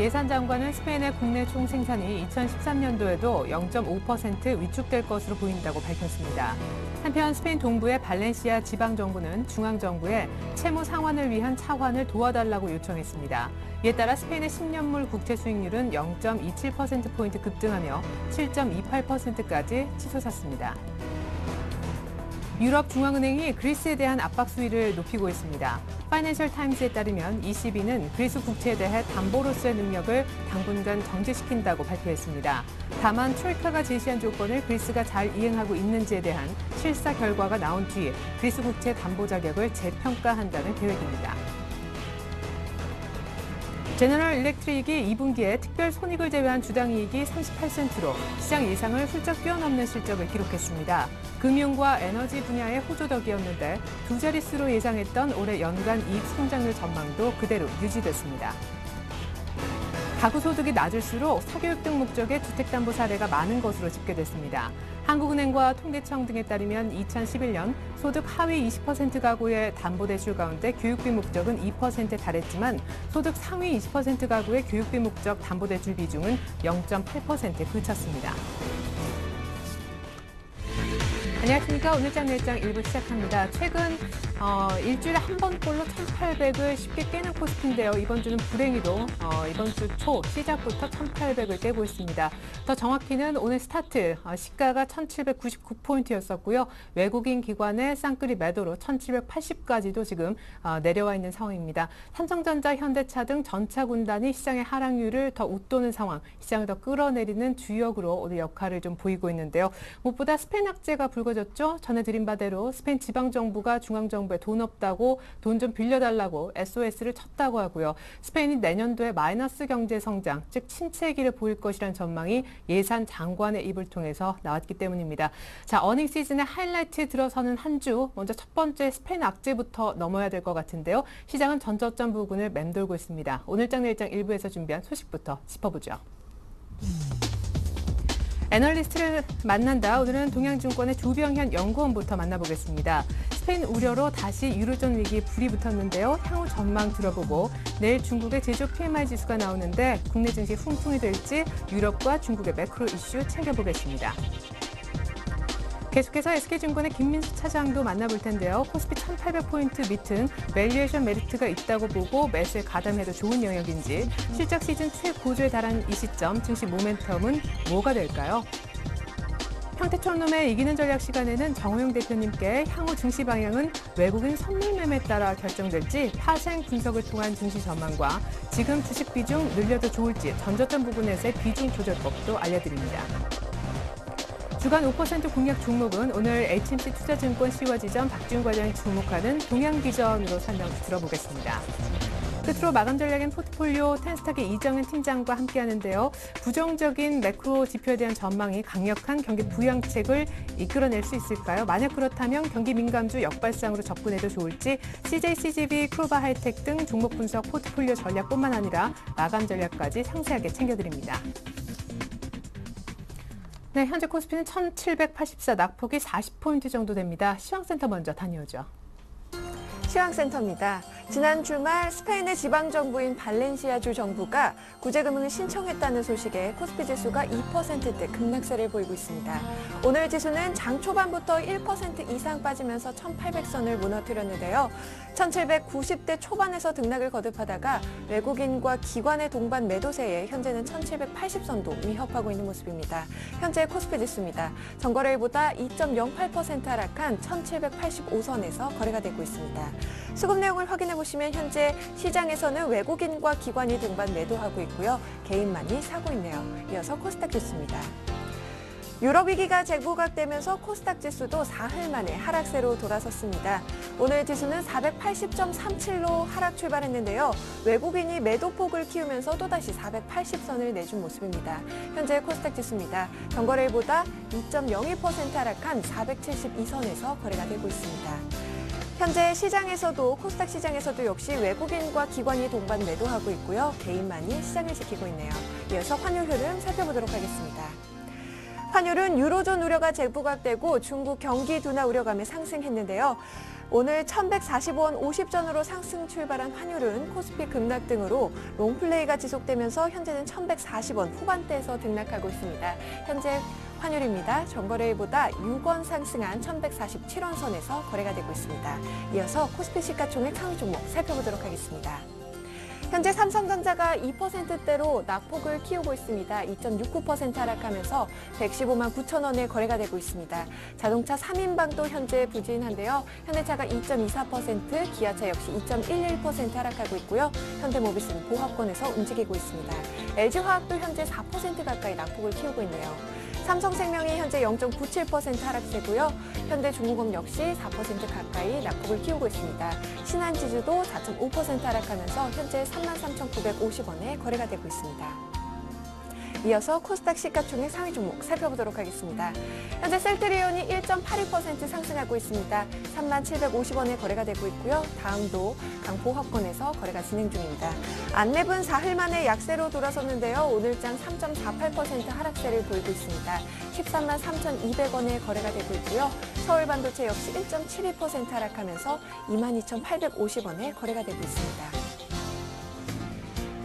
예산 장관은 스페인의 국내 총생산이 2013년도에도 0.5% 위축될 것으로 보인다고 밝혔습니다. 한편 스페인 동부의 발렌시아 지방정부는 중앙정부에 채무 상환을 위한 차환을 도와달라고 요청했습니다. 이에 따라 스페인의 10년물 국채 수익률은 0.27%포인트 급등하며 7.28%까지 치솟았습니다. 유럽 중앙은행이 그리스에 대한 압박 수위를 높이고 있습니다. 파이낸셜 타임스에 따르면 ECB는 그리스 국채에 대해 담보로서의 능력을 당분간 정지시킨다고 발표했습니다. 다만 트로이카가 제시한 조건을 그리스가 잘 이행하고 있는지에 대한 실사 결과가 나온 뒤 그리스 국채 담보 자격을 재평가한다는 계획입니다. 제너럴 일렉트릭이 2분기에 특별 손익을 제외한 주당이익이 38센트로 시장 예상을 훌쩍 뛰어넘는 실적을 기록했습니다. 금융과 에너지 분야의 호조덕이었는데 두 자릿수로 예상했던 올해 연간 이익 성장률 전망도 그대로 유지됐습니다. 가구 소득이 낮을수록 사교육 등 목적의 주택담보 사례가 많은 것으로 집계됐습니다. 한국은행과 통계청 등에 따르면 2011년 소득 하위 20% 가구의 담보대출 가운데 교육비 목적은 2%에 달했지만 소득 상위 20% 가구의 교육비 목적 담보대출 비중은 0.8%에 그쳤습니다. 안녕하십니까. 오늘장 내일장 1부 시작합니다. 최근 일주일에 한 번꼴로 1,800을 쉽게 깨는 코스피인데요. 이번 주는 불행히도 이번 주 초 시작부터 1,800을 깨고 있습니다. 더 정확히는 오늘 스타트 시가가 1,799포인트였었고요. 외국인 기관의 쌍끌이 매도로 1,780까지도 지금 내려와 있는 상황입니다. 삼성전자, 현대차 등 전차 군단이 시장의 하락률을 더 웃도는 상황, 시장을 더 끌어내리는 주역으로 오늘 역할을 좀 보이고 있는데요. 무엇보다 스페인 악재가 불거졌죠. 전해드린 바대로 스페인 지방정부가 중앙정부에 돈 없다고 돈 좀 빌려달라고 SOS를 쳤다고 하고요. 스페인이 내년도에 마이너스 경제 성장, 즉 침체기를 보일 것이라는 전망이 예산 장관의 입을 통해서 나왔기 때문입니다. 자, 어닝 시즌의 하이라이트에 들어서는 한 주, 먼저 첫 번째 스페인 악재부터 넘어야 될 것 같은데요. 시장은 전저점 부근을 맴돌고 있습니다. 오늘장 내일장 1부에서 준비한 소식부터 짚어보죠. 애널리스트를 만난다. 오늘은 동양증권의 조병현 연구원부터 만나보겠습니다. 스페인 우려로 다시 유로존 위기에 불이 붙었는데요. 향후 전망 들어보고 내일 중국의 제조업 PMI 지수가 나오는데 국내 증시 훈풍이 될지 유럽과 중국의 매크로 이슈 챙겨보겠습니다. 계속해서 SK증권의 김민수 차장도 만나볼 텐데요. 코스피 1,800포인트 밑은 밸류에이션 메리트가 있다고 보고 매수에 가담해도 좋은 영역인지 실적 시즌 최고조에 달한 이 시점 증시 모멘텀은 뭐가 될까요? 평택촌놈의 이기는 전략 시간에는 정호영 대표님께 향후 증시 방향은 외국인 선물 매매에 따라 결정될지 파생 분석을 통한 증시 전망과 지금 주식 비중 늘려도 좋을지 전저점 부분에서의 비중 조절법도 알려드립니다. 주간 5% 공략 종목은 오늘 HMC 투자증권 CY지점 박지훈 과장이 주목하는 동양비전으로 설명 들어보겠습니다. 끝으로 마감 전략인 포트폴리오 텐스탁의 이정현 팀장과 함께하는데요. 부정적인 매크로 지표에 대한 전망이 강력한 경기 부양책을 이끌어낼 수 있을까요? 만약 그렇다면 경기 민감주 역발상으로 접근해도 좋을지 CJ, CGV, 크로바 하이텍 등 종목 분석 포트폴리오 전략뿐만 아니라 마감 전략까지 상세하게 챙겨드립니다. 네, 현재 코스피는 1,784, 낙폭이 40포인트 정도 됩니다. 시황센터 먼저 다녀오죠. 시황센터입니다. 지난 주말 스페인의 지방정부인 발렌시아주 정부가 구제금을 신청했다는 소식에 코스피 지수가 2%대 급락세를 보이고 있습니다. 오늘 지수는 장 초반부터 1% 이상 빠지면서 1,800선을 무너뜨렸는데요. 1,790대 초반에서 등락을 거듭하다가 외국인과 기관의 동반 매도세에 현재는 1,780선도 위협하고 있는 모습입니다. 현재 코스피 지수입니다. 전거래일보다 2.08% 하락한 1,785선에서 거래가 되고 있습니다. 수급 내용을 확인해 보시면 현재 시장에서는 외국인과 기관이 동반 매도하고 있고요. 개인만이 사고 있네요. 이어서 코스닥 지수입니다. 유럽 위기가 재부각되면서 코스닥 지수도 사흘 만에 하락세로 돌아섰습니다. 오늘 지수는 480.37로 하락 출발했는데요. 외국인이 매도폭을 키우면서 또다시 480선을 내준 모습입니다. 현재 코스닥 지수입니다. 전거래일보다 2.02% 하락한 472선에서 거래가 되고 있습니다. 현재 시장에서도 코스닥 시장에서도 역시 외국인과 기관이 동반 매도하고 있고요. 개인만이 시장을 지키고 있네요. 이어서 환율 흐름 살펴보도록 하겠습니다. 환율은 유로존 우려가 재부각되고 중국 경기 둔화 우려감에 상승했는데요. 오늘 1,145원 50전으로 상승 출발한 환율은 코스피 급락 등으로 롱플레이가 지속되면서 현재는 1,140원 후반대에서 등락하고 있습니다. 현재 환율입니다. 전거래일보다 6원 상승한 1,147원 선에서 거래가 되고 있습니다. 이어서 코스피 시가총액 상위 종목 살펴보도록 하겠습니다. 현재 삼성전자가 2%대로 낙폭을 키우고 있습니다. 2.69% 하락하면서 115만 9천 원에 거래가 되고 있습니다. 자동차 3인방도 현재 부진한데요. 현대차가 2.24%, 기아차 역시 2.11% 하락하고 있고요. 현대모비스는 보합권에서 움직이고 있습니다. LG화학도 현재 4% 가까이 낙폭을 키우고 있네요. 삼성생명이 현재 0.97% 하락세고요. 현대중공업 역시 4% 가까이 낙폭을 키우고 있습니다. 신한지주도 4.5% 하락하면서 현재 33,950원에 거래가 되고 있습니다. 이어서 코스닥 시가총액 상위 종목 살펴보도록 하겠습니다. 현재 셀트리온이 1.82% 상승하고 있습니다. 3750원에 거래가 되고 있고요. 다음도 강보합권에서 거래가 진행 중입니다. 안랩은 4흘 만에 약세로 돌아섰는데요. 오늘장 3.48% 하락세를 보이고 있습니다. 13만 3,200원에 거래가 되고 있고요. 서울반도체 역시 1.72% 하락하면서 22,850원에 거래가 되고 있습니다.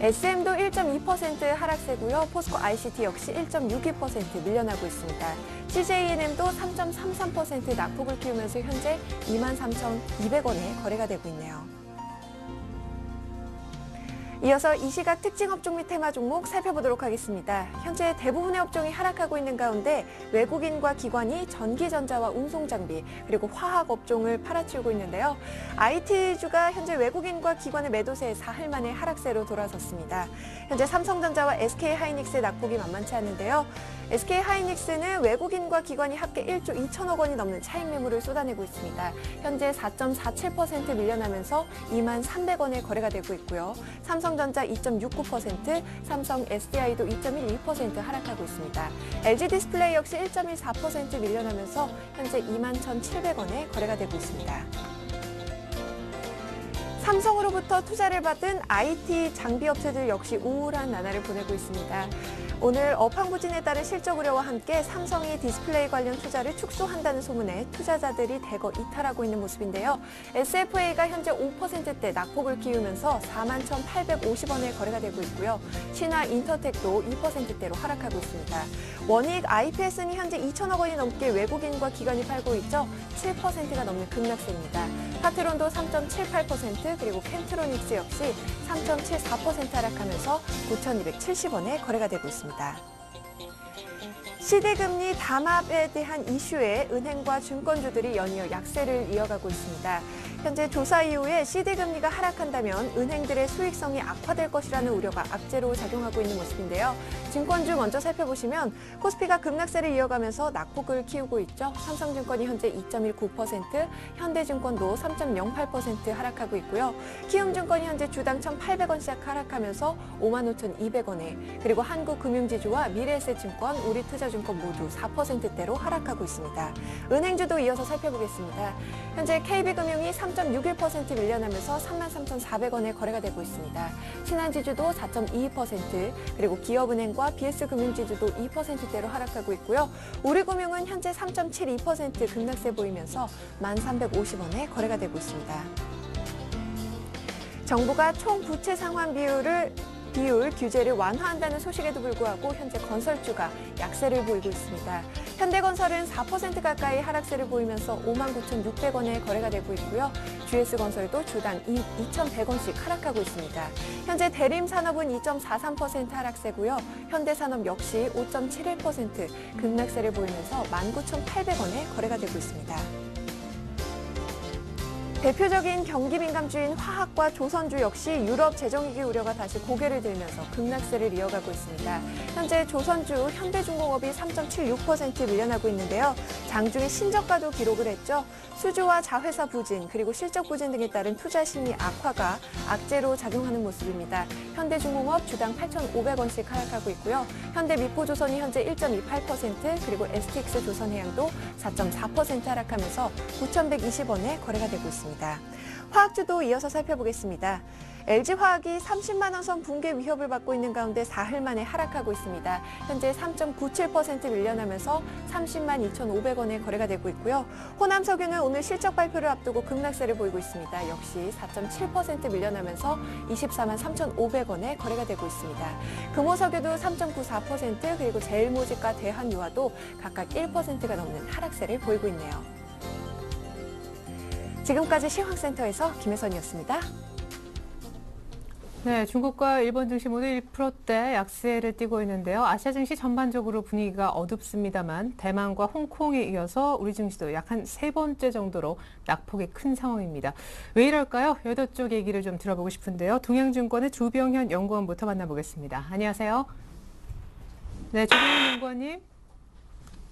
SM도 1.2% 하락세고요. 포스코 ICT 역시 1.62% 밀려나고 있습니다. CJENM도 3.33% 낙폭을 키우면서 현재 23,200원에 거래가 되고 있네요. 이어서 이 시각 특징 업종 및 테마 종목 살펴보도록 하겠습니다. 현재 대부분의 업종이 하락하고 있는 가운데 외국인과 기관이 전기전자와 운송장비 그리고 화학 업종을 팔아치우고 있는데요. IT주가 현재 외국인과 기관의 매도세에 4흘 만에 하락세로 돌아섰습니다. 현재 삼성전자와 SK하이닉스의 낙폭이 만만치 않은데요. SK하이닉스는 외국인과 기관이 합계 1조 2천억 원이 넘는 차익 매물을 쏟아내고 있습니다. 현재 4.47% 밀려나면서 2만 300원에 거래가 되고 있고요. 삼성전자 2.69%, 삼성 SDI도 2.12% 하락하고 있습니다. LG디스플레이 역시 1.14% 밀려나면서 현재 21,700원에 거래가 되고 있습니다. 삼성으로부터 투자를 받은 IT 장비 업체들 역시 우울한 나날을 보내고 있습니다. 오늘 업황부진에 따른 실적 우려와 함께 삼성이 디스플레이 관련 투자를 축소한다는 소문에 투자자들이 대거 이탈하고 있는 모습인데요. SFA가 현재 5%대 낙폭을 키우면서 41,850원에 거래가 되고 있고요. 신화 인터텍도 2%대로 하락하고 있습니다. 원익 IPS는 현재 2천억 원이 넘게 외국인과 기관이 팔고 있죠. 7%가 넘는 급락세입니다. 파트론도 3.78%, 그리고 캔트로닉스 역시 3.74% 하락하면서 9,270원에 거래가 되고 있습니다. 시대금리 담합에 대한 이슈에 은행과 증권주들이 연이어 약세를 이어가고 있습니다. 현재 조사 이후에 시대금리가 하락한다면 은행들의 수익성이 악화될 것이라는 우려가 악재로 작용하고 있는 모습인데요. 증권주 먼저 살펴보시면 코스피가 급락세를 이어가면서 낙폭을 키우고 있죠. 삼성증권이 현재 2.19%, 현대증권도 3.08% 하락하고 있고요. 키움증권이 현재 주당 1,800원씩 하락하면서 55,200원에, 그리고 한국금융지주와 미래에셋증권, 우리투자증권 모두 4%대로 하락하고 있습니다. 은행주도 이어서 살펴보겠습니다. 현재 KB금융이 3.61% 밀려나면서 33,400원에 거래가 되고 있습니다. 신한지주도 4.22%, 그리고 기업은행과 BS금융지주도 2%대로 하락하고 있고요. 우리금융은 현재 3.72% 급락세 보이면서 1,350원에 거래가 되고 있습니다. 정부가 총 부채 상환 비율 규제를 완화한다는 소식에도 불구하고 현재 건설주가 약세를 보이고 있습니다. 현대건설은 4% 가까이 하락세를 보이면서 59,600원에 거래가 되고 있고요. GS건설도 주당 2,100원씩 하락하고 있습니다. 현재 대림산업은 2.43% 하락세고요. 현대산업 역시 5.71% 급락세를 보이면서 19,800원에 거래가 되고 있습니다. 대표적인 경기 민감주인 화학과 조선주 역시 유럽 재정위기 우려가 다시 고개를 들면서 급락세를 이어가고 있습니다. 현재 조선주 현대중공업이 3.76% 밀려나고 있는데요. 장중에 신저가도 기록을 했죠. 수주와 자회사 부진 그리고 실적 부진 등에 따른 투자 심리 악화가 악재로 작용하는 모습입니다. 현대중공업 주당 8,500원씩 하락하고 있고요. 현대미포조선이 현재 1.28%, 그리고 STX조선해양도 4.4% 하락하면서 9,120원에 거래가 되고 있습니다. 화학주도 이어서 살펴보겠습니다. LG화학이 30만 원 선 붕괴 위협을 받고 있는 가운데 사흘 만에 하락하고 있습니다. 현재 3.97% 밀려나면서 30만 2,500원에 거래가 되고 있고요. 호남석유는 오늘 실적 발표를 앞두고 급락세를 보이고 있습니다. 역시 4.7% 밀려나면서 24만 3,500원에 거래가 되고 있습니다. 금호석유도 3.94% 그리고 제일모직과 대한유화도 각각 1%가 넘는 하락세를 보이고 있네요. 지금까지 시황센터에서 김혜선이었습니다. 네, 중국과 일본 증시 모두 1%대 약세를 띠고 있는데요. 아시아 증시 전반적으로 분위기가 어둡습니다만 대만과 홍콩에 이어서 우리 증시도 약 한 세 번째 정도로 낙폭이 큰 상황입니다. 왜 이럴까요? 여덟 쪽 얘기를 좀 들어보고 싶은데요. 동양증권의 조병현 연구원부터 만나보겠습니다. 안녕하세요. 네, 조병현 연구원님.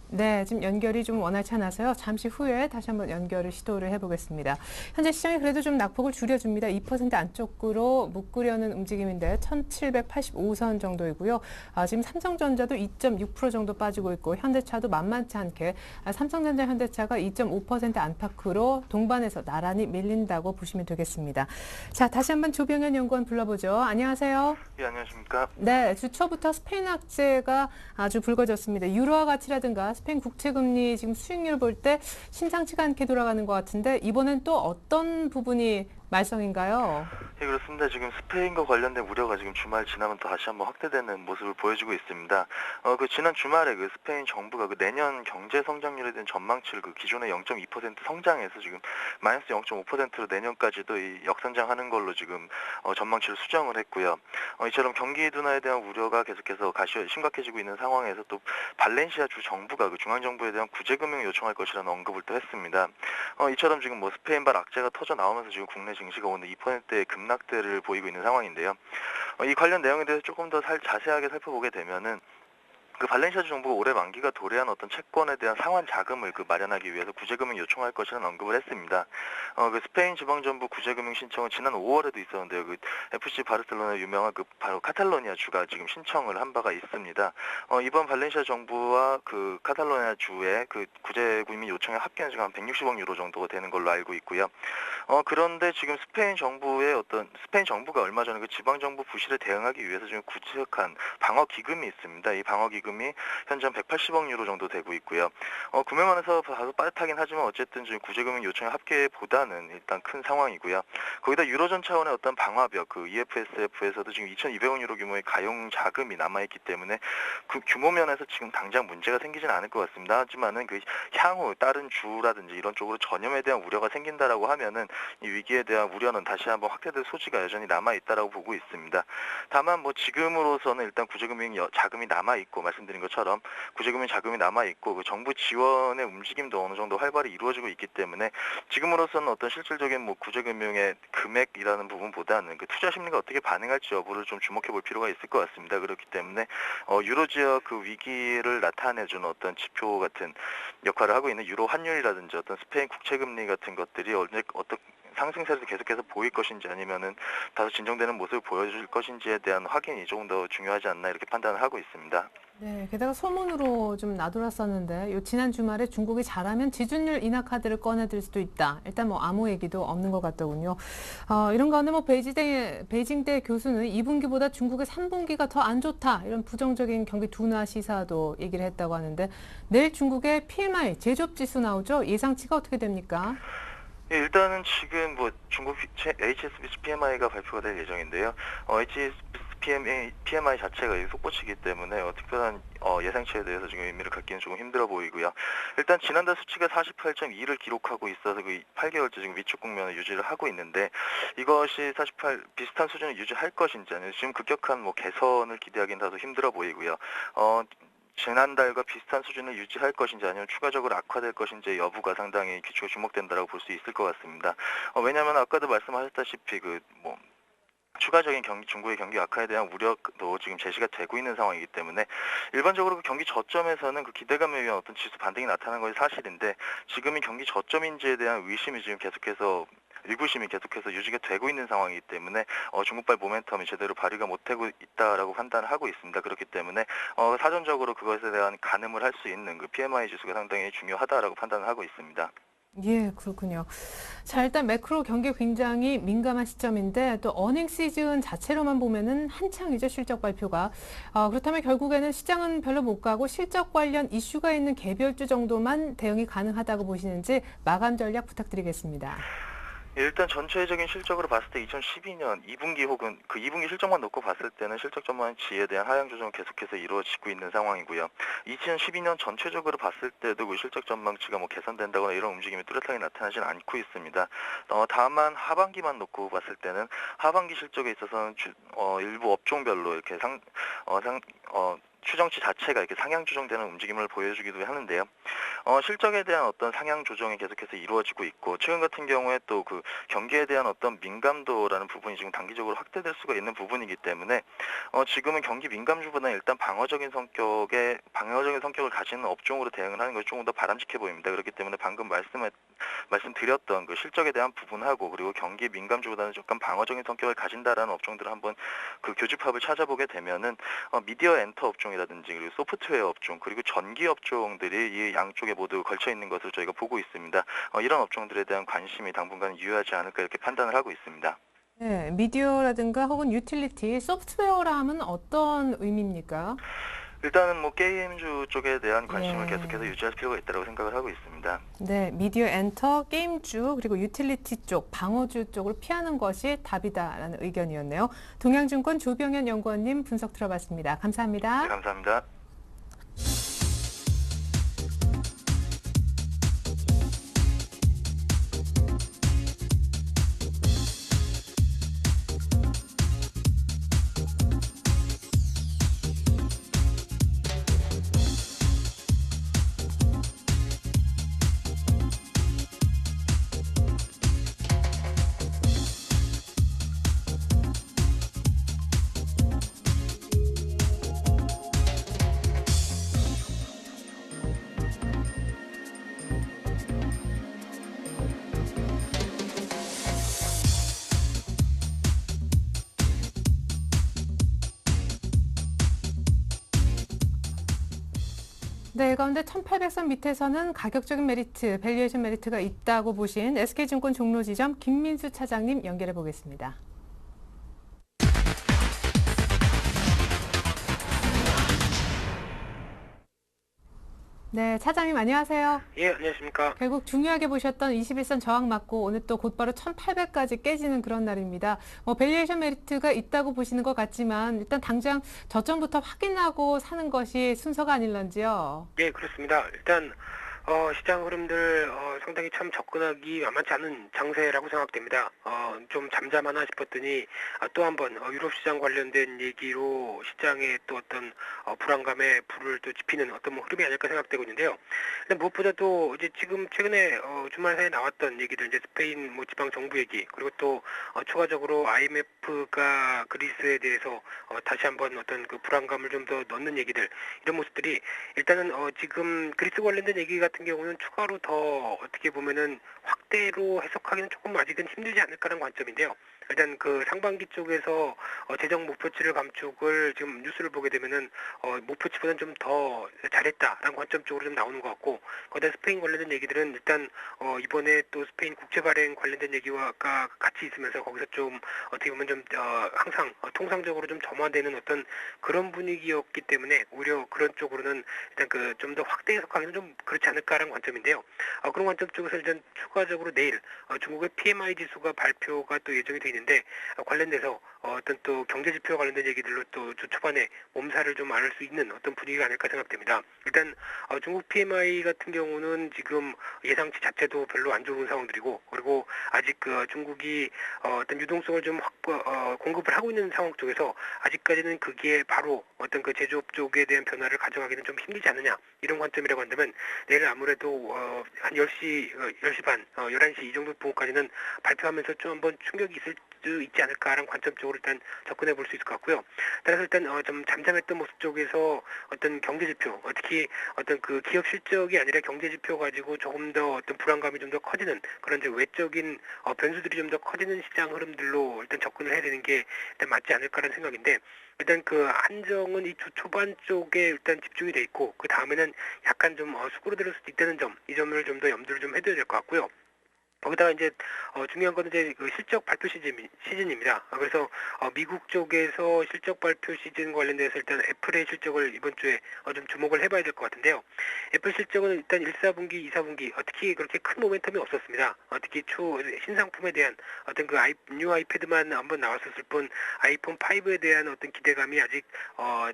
네, 지금 연결이 좀 원활치 않아서요. 잠시 후에 다시 한번 연결을 시도를 해보겠습니다. 현재 시장이 그래도 좀 낙폭을 줄여줍니다. 2% 안쪽으로 묶으려는 움직임인데 1785선 정도이고요. 지금 삼성전자도 2.6% 정도 빠지고 있고 현대차도 만만치 않게 삼성전자 현대차가 2.5% 안팎으로 동반해서 나란히 밀린다고 보시면 되겠습니다. 자, 다시 한번 조병현 연구원 불러보죠. 안녕하세요. 예, 안녕하십니까. 네, 주초부터 스페인 악재가 아주 불거졌습니다. 유로화 가치라든가 스페인 국채금리 지금 수익률 볼 때 심상치가 않게 돌아가는 것 같은데 이번엔 또 어떤 부분이 말썽인가요? 예, 그렇습니다. 지금 스페인과 관련된 우려가 지금 주말 지나면 또 다시 한번 확대되는 모습을 보여주고 있습니다. 지난 주말에 그 스페인 정부가 그 내년 경제 성장률에 대한 전망치를 그 기존의 0.2% 성장해서 지금 마이너스 0.5%로 내년까지도 이 역성장하는 걸로 지금 전망치를 수정을 했고요. 이처럼 경기 둔화에 대한 우려가 계속해서 심각해지고 있는 상황에서 또 발렌시아 주 정부가 그 중앙정부에 대한 구제금융을 요청할 것이라는 언급을 또 했습니다. 이처럼 지금 뭐 스페인발 악재가 터져 나오면서 지금 국내 증시가 오늘 2%의 급락대를 보이고 있는 상황인데요. 이 관련 내용에 대해서 조금 더 자세하게 살펴보게 되면은 그 발렌시아 주 정부가 올해 만기가 도래한 어떤 채권에 대한 상환 자금을 마련하기 위해서 구제금융 요청할 것이라는 언급을 했습니다. 그 스페인 지방정부 구제금융 신청은 지난 5월에도 있었는데요. 그 FC 바르셀로나 유명한 바로 카탈로니아 주가 지금 신청을 한 바가 있습니다. 이번 발렌시아 정부와 그 카탈로니아 주의 그 구제금융 요청의 합계는 지금 한 160억 유로 정도가 되는 걸로 알고 있고요. 그런데 지금 스페인 정부가 얼마 전에 그 지방정부 부실에 대응하기 위해서 지금 구체한 방어 기금이 있습니다. 이 방어 기금이 현재 180억 유로 정도 되고 있고요. 구매만해서 다소 빠듯하긴 하지만 어쨌든 지금 구제금융 요청의 합계보다는 일단 큰 상황이고요. 거기다 유로존 차원의 어떤 방화벽, 그 EFSF에서도 지금 2,200억 유로 규모의 가용 자금이 남아있기 때문에 그 규모 면에서 지금 당장 문제가 생기진 않을 것 같습니다. 하지만은 그 향후 다른 주라든지 이런 쪽으로 전염에 대한 우려가 생긴다라고 하면은 이 위기에 대한 우려는 다시 한번 확대될 소지가 여전히 남아있다라고 보고 있습니다. 다만 뭐 지금으로서는 일단 구제금융 자금이 남아있고 말씀드린 것처럼 구제금융 자금이 남아있고 그 정부 지원의 움직임도 어느 정도 활발히 이루어지고 있기 때문에 지금으로서는 어떤 실질적인 뭐 구제금융의 금액이라는 부분보다는 그 투자 심리가 어떻게 반응할지 여부를 좀 주목해 볼 필요가 있을 것 같습니다. 그렇기 때문에 유로 지역 그 위기를 나타내주는 어떤 지표 같은 역할을 하고 있는 유로 환율이라든지 어떤 스페인 국채금리 같은 것들이 어떤 상승세를 계속해서 보일 것인지 아니면은 다소 진정되는 모습을 보여줄 것인지에 대한 확인이 조금 더 중요하지 않나 이렇게 판단을 하고 있습니다. 네, 게다가 소문으로 좀 나돌았었는데 지난 주말에 중국이 잘하면 지준율 인하 카드를 꺼내들 수도 있다. 일단 뭐 아무 얘기도 없는 것 같더군요. 이런 가운데 뭐 베이징대 교수는 2분기보다 중국의 3분기가 더 안 좋다. 이런 부정적인 경기 둔화 시사도 얘기를 했다고 하는데 내일 중국의 PMI 제조업 지수 나오죠. 예상치가 어떻게 됩니까? 예, 일단은 지금 뭐 중국 HSBC PMI가 발표가 될 예정인데요. PMI 자체가 속보치기 때문에 특별한 예상치에 대해서 지금 의미를 갖기는 조금 힘들어 보이고요. 일단 지난달 수치가 48.2를 기록하고 있어서 그 8개월째 지금 위축 국면을 유지를 하고 있는데 이것이 비슷한 수준을 유지할 것인지 아니면 지금 급격한 뭐 개선을 기대하기는 다소 힘들어 보이고요. 지난달과 비슷한 수준을 유지할 것인지 아니면 추가적으로 악화될 것인지 여부가 상당히 주목된다라고 볼 수 있을 것 같습니다. 왜냐하면 아까도 말씀하셨다시피 추가적인 중국의 경기 악화에 대한 우려도 지금 제시가 되고 있는 상황이기 때문에 일반적으로 그 경기 저점에서는 그 기대감에 의한 어떤 지수 반등이 나타나는 것이 사실인데 지금이 경기 저점인지에 대한 의구심이 계속해서 유지가 되고 있는 상황이기 때문에 중국발 모멘텀이 제대로 발휘가 못하고 있다라고 판단을 하고 있습니다. 그렇기 때문에 사전적으로 그것에 대한 가늠을 할 수 있는 그 PMI 지수가 상당히 중요하다라고 판단을 하고 있습니다. 예, 그렇군요. 자, 일단 매크로 경기에 굉장히 민감한 시점인데 또 어닝 시즌 자체로만 보면은 한창이죠, 실적 발표가. 그렇다면 결국에는 시장은 별로 못 가고 실적 관련 이슈가 있는 개별주 정도만 대응이 가능하다고 보시는지 마감 전략 부탁드리겠습니다. 일단 전체적인 실적으로 봤을 때 2012년 2분기 혹은 그 2분기 실적만 놓고 봤을 때는 실적 전망치에 대한 하향 조정은 계속해서 이루어지고 있는 상황이고요. 2012년 전체적으로 봤을 때도 그 실적 전망치가 뭐 개선된다거나 이런 움직임이 뚜렷하게 나타나지는 않고 있습니다. 다만 하반기만 놓고 봤을 때는 하반기 실적에 있어서는 일부 업종별로 이렇게 추정치 자체가 이렇게 상향 조정되는 움직임을 보여주기도 하는데요. 실적에 대한 어떤 상향 조정이 계속해서 이루어지고 있고 최근 같은 경우에 또 그 경기에 대한 어떤 민감도라는 부분이 지금 단기적으로 확대될 수가 있는 부분이기 때문에 지금은 경기 민감주보다는 일단 방어적인 성격을 가지는 업종으로 대응을 하는 것이 조금 더 바람직해 보입니다. 그렇기 때문에 방금 말씀드렸던 그 실적에 대한 부분하고 그리고 경기 민감주보다는 조금 방어적인 성격을 가진다라는 업종들을 한번 그 교집합을 찾아보게 되면은 미디어 엔터 업종이라든지 그리고 소프트웨어 업종 그리고 전기 업종들이 이 양쪽에 모두 걸쳐 있는 것을 저희가 보고 있습니다. 이런 업종들에 대한 관심이 당분간 유효하지 않을까 이렇게 판단을 하고 있습니다. 네, 미디어라든가 혹은 유틸리티, 소프트웨어라 하면 어떤 의미입니까? 일단은 뭐 게임주 쪽에 대한 관심을 예. 계속해서 유지할 필요가 있다고 생각을 하고 있습니다. 네, 미디어 엔터, 게임주, 그리고 유틸리티 쪽, 방어주 쪽을 피하는 것이 답이다라는 의견이었네요. 동양증권 조병현 연구원님 분석 들어봤습니다. 감사합니다. 네, 감사합니다. 네, 가운데 1800선 밑에서는 가격적인 메리트, 밸류에이션 메리트가 있다고 보신 SK증권 종로지점 김민수 차장님 연결해 보겠습니다. 네, 차장님 안녕하세요. 예, 안녕하십니까. 결국 중요하게 보셨던 21선 저항 맞고 오늘 또 곧바로 1800까지 깨지는 그런 날입니다. 밸류에이션 메리트가 있다고 보시는 것 같지만 일단 당장 저점부터 확인하고 사는 것이 순서가 아닐런지요. 예, 그렇습니다. 일단 시장 흐름들 상당히 참 접근하기 만만치 않은 장세라고 생각됩니다. 좀 잠잠하나 싶었더니 또 한번 유럽 시장 관련된 얘기로 시장에 또 어떤 불안감에 불을 또 지피는 어떤 뭐 흐름이 아닐까 생각되고 있는데요. 근데 무엇보다도 이제 지금 최근에 주말 사이에 나왔던 얘기들 이제 스페인 뭐 지방 정부 얘기 그리고 또 추가적으로 IMF가 그리스에 대해서 다시 한번 어떤 그 불안감을 좀 더 넣는 얘기들 이런 모습들이 일단은 지금 그리스 관련된 얘기 같은 경우는 추가로 더 어떻게 보면은 확대로 해석하기는 조금 아직은 힘들지 않을까라는 관점인데요. 일단 그 상반기 쪽에서 재정 목표치를 감축을 지금 뉴스를 보게 되면은 목표치보다는 좀 더 잘했다라는 관점 쪽으로 좀 나오는 것 같고 거기다 스페인 관련된 얘기들은 일단 이번에 또 스페인 국채 발행 관련된 얘기와 같이 있으면서 거기서 좀 어떻게 보면 좀 항상 통상적으로 좀 점화되는 어떤 그런 분위기였기 때문에 오히려 그런 쪽으로는 일단 그 좀 더 확대 해석하기는 좀 그렇지 않을까라는 관점인데요. 그런 관점 쪽에서 일단 추가적으로 내일 중국의 PMI 지수가 발표가 또 예정이 돼 있는데 관련돼서 어떤 또 경제 지표 관련된 얘기들로 또 주 초반에 몸살을 좀 앓을 수 있는 어떤 분위기가 아닐까 생각됩니다. 일단 중국 PMI 같은 경우는 지금 예상치 자체도 별로 안 좋은 상황들이고 그리고 아직 그 중국이 어떤 유동성을 좀 공급을 하고 있는 상황 쪽에서 아직까지는 그게 바로 어떤 그 제조업 쪽에 대한 변화를 가져가기는 좀 힘들지 않느냐 이런 관점이라고 한다면 내일 아무래도 한 10시 반, 11시 이 정도 부분까지는 발표하면서 좀 한번 충격이 있을 수 있지 않을까라는 관점적으로 일단 접근해 볼 수 있을 것 같고요. 따라서 일단 좀 잠잠했던 모습 쪽에서 어떤 경제 지표, 특히 어떤 그 기업 실적이 아니라 경제 지표 가지고 조금 더 어떤 불안감이 좀 더 커지는 그런 이제 외적인 변수들이 좀 더 커지는 시장 흐름들로 일단 접근을 해야 되는 게 일단 맞지 않을까라는 생각인데, 일단 그 한정은 이 주 초반 쪽에 일단 집중이 돼 있고, 그 다음에는 약간 좀 수그러들 수도 있다는 점, 이 점을 좀 더 염두를 좀 해둬야 될 것 같고요. 거기다가 이제 중요한 거는 이제 그 실적 발표 시즌입니다. 그래서 미국 쪽에서 실적 발표 시즌 관련돼서 일단 애플의 실적을 이번 주에 좀 주목을 해봐야 될 것 같은데요. 애플 실적은 일단 1사분기, 2사분기 특히 그렇게 큰 모멘텀이 없었습니다. 특히 신상품에 대한 어떤 그 뉴 아이패드만 한번 나왔었을 뿐 아이폰 5에 대한 어떤 기대감이 아직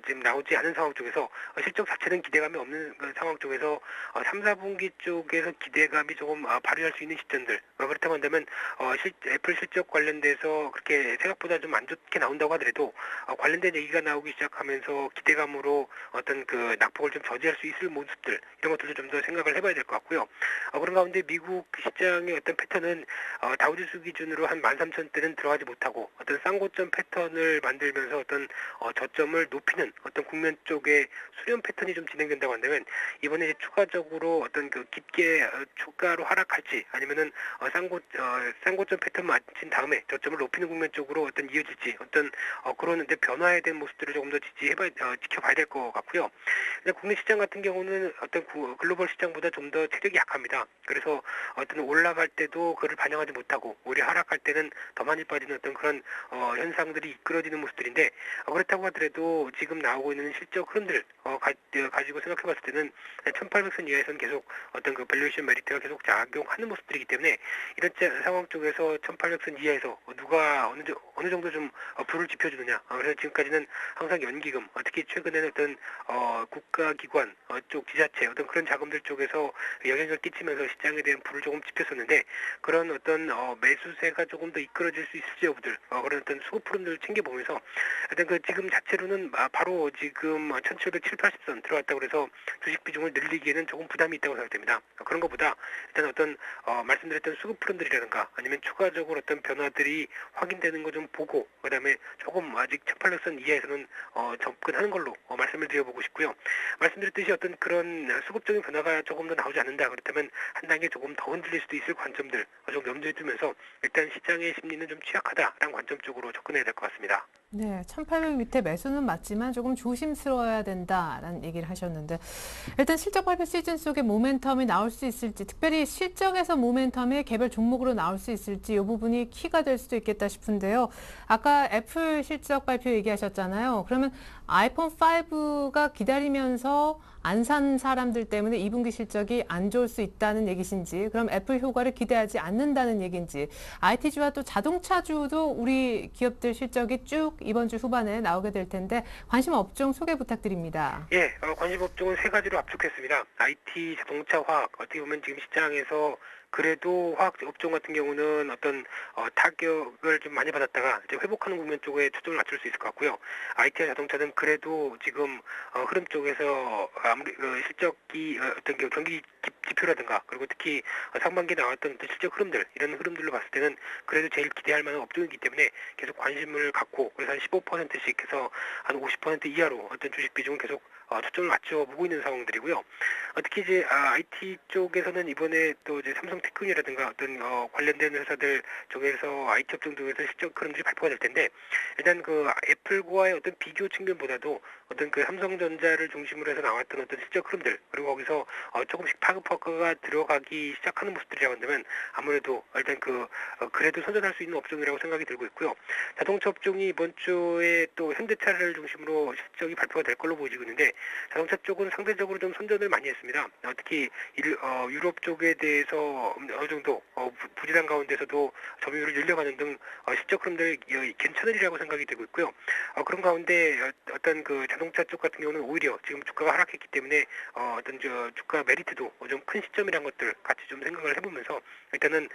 지금 나오지 않은 상황 쪽에서 실적 자체는 기대감이 없는 그 상황 쪽에서 3, 4분기 쪽에서 기대감이 조금 발휘할 수 있는 시점들, 그렇다고 한다면 애플 실적 관련돼서 그렇게 생각보다 좀 안 좋게 나온다고 하더라도 관련된 얘기가 나오기 시작하면서 기대감으로 어떤 그 낙폭을 좀 저지할 수 있을 모습들, 이런 것들도 좀 더 생각을 해봐야 될 것 같고요. 그런 가운데 미국 시장의 어떤 패턴은 다우지수 기준으로 한 13,000대는 들어가지 못하고 어떤 쌍고점 패턴을 만들면서 어떤 저점을 높이는 어떤 국면 쪽의 수렴 패턴이 좀 진행된다고 한다면, 이번에 이제 추가적으로 어떤 그 깊게 추가로 하락할지 아니면은 쌍고점 패턴 맞힌 다음에 저점을 높이는 국면 쪽으로 어떤 이어질지, 어떤 그런 변화에 대한 모습들을 조금 더 지켜봐야 될 것 같고요. 국내 시장 같은 경우는 어떤 글로벌 시장보다 좀 더 체력이 약합니다. 그래서 어떤 올라갈 때도 그를 반영하지 못하고 오히려 하락할 때는 더 많이 빠지는 어떤 그런 현상들이 이끌어지는 모습들인데, 그렇다고 하더라도 지금 나오고 있는 실적 흐름들 가지고 생각해봤을 때는 1800선 이하에서는 계속 어떤 그 밸류에이션 메리트가 계속 작용하는 모습들이기 때문에, 이런 상황 쪽에서 1800선 이하에서 누가 어느 정도 좀 불을 지펴주느냐. 그래서 지금까지는 항상 연기금, 특히 최근에는 어떤 국가기관 쪽 지자체 어떤 그런 자금들 쪽에서 영향을 끼치면서 시장에 대한 불을 조금 지폈었는데, 그런 어떤 매수세가 조금 더 이끌어질 수 있을지 여부들, 그런 어떤 수급 흐름들을 챙겨보면서 일단 그 지금 자체로는 바로 지금 1700, 780선 들어갔다고 그래서 주식 비중을 늘리기에는 조금 부담이 있다고 생각됩니다. 그런 것보다 일단 어떤 말씀드렸던 수급 흐름들이라든가 아니면 추가적으로 어떤 변화들이 확인되는 거 좀 보고, 그다음에 조금 아직 1800선 이하에서는 접근하는 걸로 말씀을 드려보고 싶고요. 말씀드렸듯이 어떤 그런 수급적인 변화가 조금 더 나오지 않는다 그렇다면 한 단계 조금 더 흔들릴 수도 있을 관점들 좀 염두에 두면서 일단 시장의 심리는 좀 취약하다라는 관점 쪽으로 접근해야 될 것 같습니다. 네, 1800 밑에 매수는 맞지만 조금 조심스러워야 된다라는 얘기를 하셨는데, 일단 실적 발표 시즌 속에 모멘텀이 나올 수 있을지, 특별히 실적에서 모멘텀이 개별 종목으로 나올 수 있을지 이 부분이 키가 될 수도 있겠다 싶은데요. 아까 애플 실적 발표 얘기하셨잖아요. 그러면 아이폰 5가 기다리면서 안 산 사람들 때문에 2분기 실적이 안 좋을 수 있다는 얘기신지, 그럼 애플 효과를 기대하지 않는다는 얘기인지, IT주와 또 자동차주도 우리 기업들 실적이 쭉 이번 주 후반에 나오게 될 텐데 관심 업종 소개 부탁드립니다. 예, 관심 업종은 세 가지로 압축했습니다. IT, 자동차, 화학. 어떻게 보면 지금 시장에서 그래도 화학 업종 같은 경우는 어떤 타격을 좀 많이 받았다가 이제 회복하는 국면 쪽에 초점을 맞출 수 있을 것 같고요. IT와 자동차는 그래도 지금 흐름 쪽에서 아무리 실적이 어떤 경기 지표라든가, 그리고 특히 상반기에 나왔던 어떤 실적 흐름들, 이런 흐름들로 봤을 때는 그래도 제일 기대할 만한 업종이기 때문에 계속 관심을 갖고, 그래서 한 15%씩 해서 한 50% 이하로 어떤 주식 비중을 계속 초점을 맞춰보고 있는 상황들이고요. 특히 이제 IT 쪽에서는 이번에 또 이제 삼성테크닉이라든가 어떤 관련된 회사들 쪽에서 IT 업종 중에서 실적 흐름들이 발표가 될 텐데, 일단 그 애플과의 어떤 비교 측면보다도 어떤 그 삼성전자를 중심으로 해서 나왔던 어떤 실적 흐름들, 그리고 거기서 조금씩 파급파가 들어가기 시작하는 모습들이라고 한다면 아무래도 일단 그래도 선전할 수 있는 업종이라고 생각이 들고 있고요. 자동차 업종이 이번 주에 또 현대차를 중심으로 실적이 발표가 될 걸로 보여지고 있는데, 자동차 쪽은 상대적으로 좀 선전을 많이 했습니다. 특히 유럽 쪽에 대해서 어느 정도 부진한 가운데서도 점유율을 늘려가는 등 실적 흐름들 괜찮으리라고 생각이 되고 있고요. 그런 가운데 어떤 그 자동차 쪽 같은 경우는 오히려 지금 주가가 하락했기 때문에 어떤 주가 메리트도 좀 큰 시점이라는 것들 같이 좀 생각을 해보면서 일단은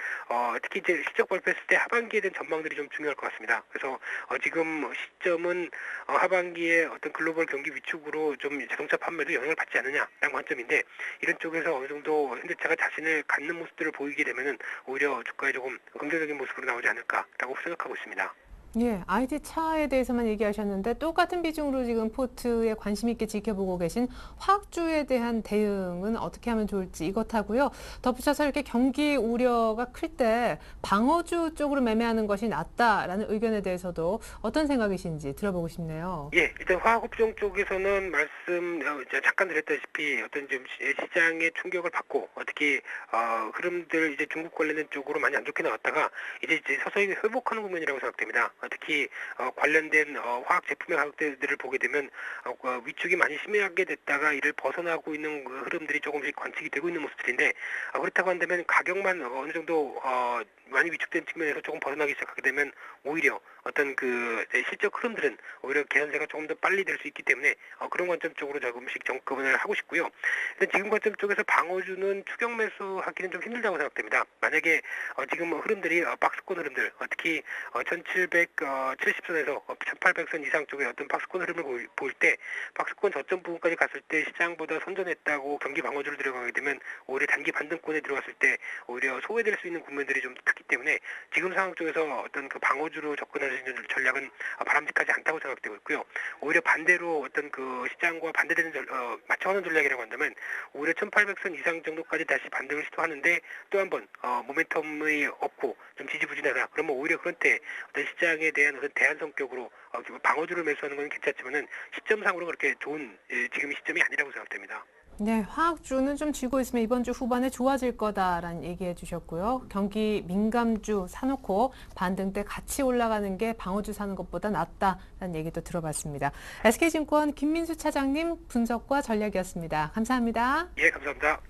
특히 이제 실적 발표했을 때 하반기에 대한 전망들이 좀 중요할 것 같습니다. 그래서 지금 시점은 하반기에 어떤 글로벌 경기 위축으로 좀 좀 자동차 판매도 영향을 받지 않느냐라는 관점인데 이런 쪽에서 어느 정도 현대차가 자신을 갖는 모습들을 보이게 되면은 오히려 주가에 조금 긍정적인 모습으로 나오지 않을까라고 생각하고 있습니다. 예, ID 차에 대해서만 얘기하셨는데 똑같은 비중으로 지금 포트에 관심 있게 지켜보고 계신 화학주에 대한 대응은 어떻게 하면 좋을지 이것하고요. 덧붙여서 이렇게 경기 우려가 클 때 방어주 쪽으로 매매하는 것이 낫다라는 의견에 대해서도 어떤 생각이신지 들어보고 싶네요. 예, 일단 화학업종 쪽에서는 말씀 이제 잠깐 드렸다시피 어떤 좀 시장의 충격을 받고 특히 흐름들 이제 중국 관련된 쪽으로 많이 안 좋게 나왔다가 이제 서서히 회복하는 국면이라고 생각됩니다. 특히 관련된 화학 제품의 가격대들을 보게 되면 위축이 많이 심하게 됐다가 이를 벗어나고 있는 그 흐름들이 조금씩 관측이 되고 있는 모습들인데 그렇다고 한다면 가격만 어느 정도 많이 위축된 측면에서 조금 벗어나기 시작하게 되면 오히려 어떤 그 실적 흐름들은 오히려 개선세가 조금 더 빨리 될 수 있기 때문에 그런 관점 쪽으로 조금씩 접근을 하고 싶고요. 일단 지금 관점 쪽에서 방어주는 추격 매수하기는 좀 힘들다고 생각됩니다. 만약에 지금 흐름들이 박스권 흐름들 특히 1770선에서 1800선 이상 쪽에 어떤 박스권 흐름을 볼 때 박스권 저점 부분까지 갔을 때 시장보다 선전했다고 경기 방어주를 들어가게 되면 오히려 단기 반등권에 들어갔을 때 오히려 소외될 수 있는 국면들이 좀 크기 때문에 지금 상황 쪽에서 어떤 그 방어주로 접근할 수 있는 전략은 바람직하지 않다고 생각되고 있고요. 오히려 반대로 어떤 그 시장과 반대되는 맞춰가는 전략이라고 한다면 오히려 1800선 이상 정도까지 다시 반등을 시도하는데 또 한 번 모멘텀이 없고 좀 지지부진하다. 그러면 오히려 그런 때 어떤 시장에 대한 어떤 대안 성격으로 방어주를 매수하는 건 괜찮지만은 시점상으로 그렇게 좋은 지금 시점이 아니라고 생각됩니다. 네, 화학주는 좀 쥐고 있으면 이번 주 후반에 좋아질 거다라는 얘기해 주셨고요. 경기 민감주 사놓고 반등 때 같이 올라가는 게 방어주 사는 것보다 낫다라는 얘기도 들어봤습니다. SK증권 김민수 차장님 분석과 전략이었습니다. 감사합니다. 예, 감사합니다.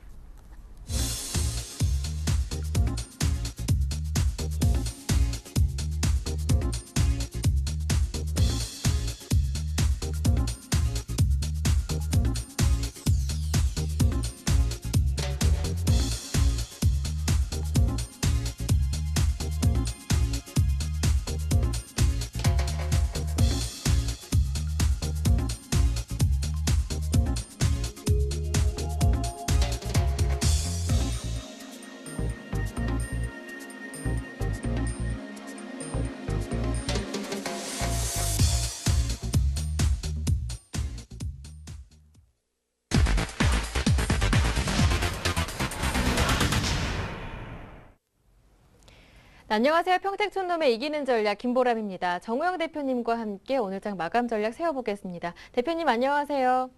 안녕하세요. 평택촌놈의 이기는 전략 김보람입니다. 정우영 대표님과 함께 오늘장 마감 전략 세워보겠습니다. 대표님 안녕하세요.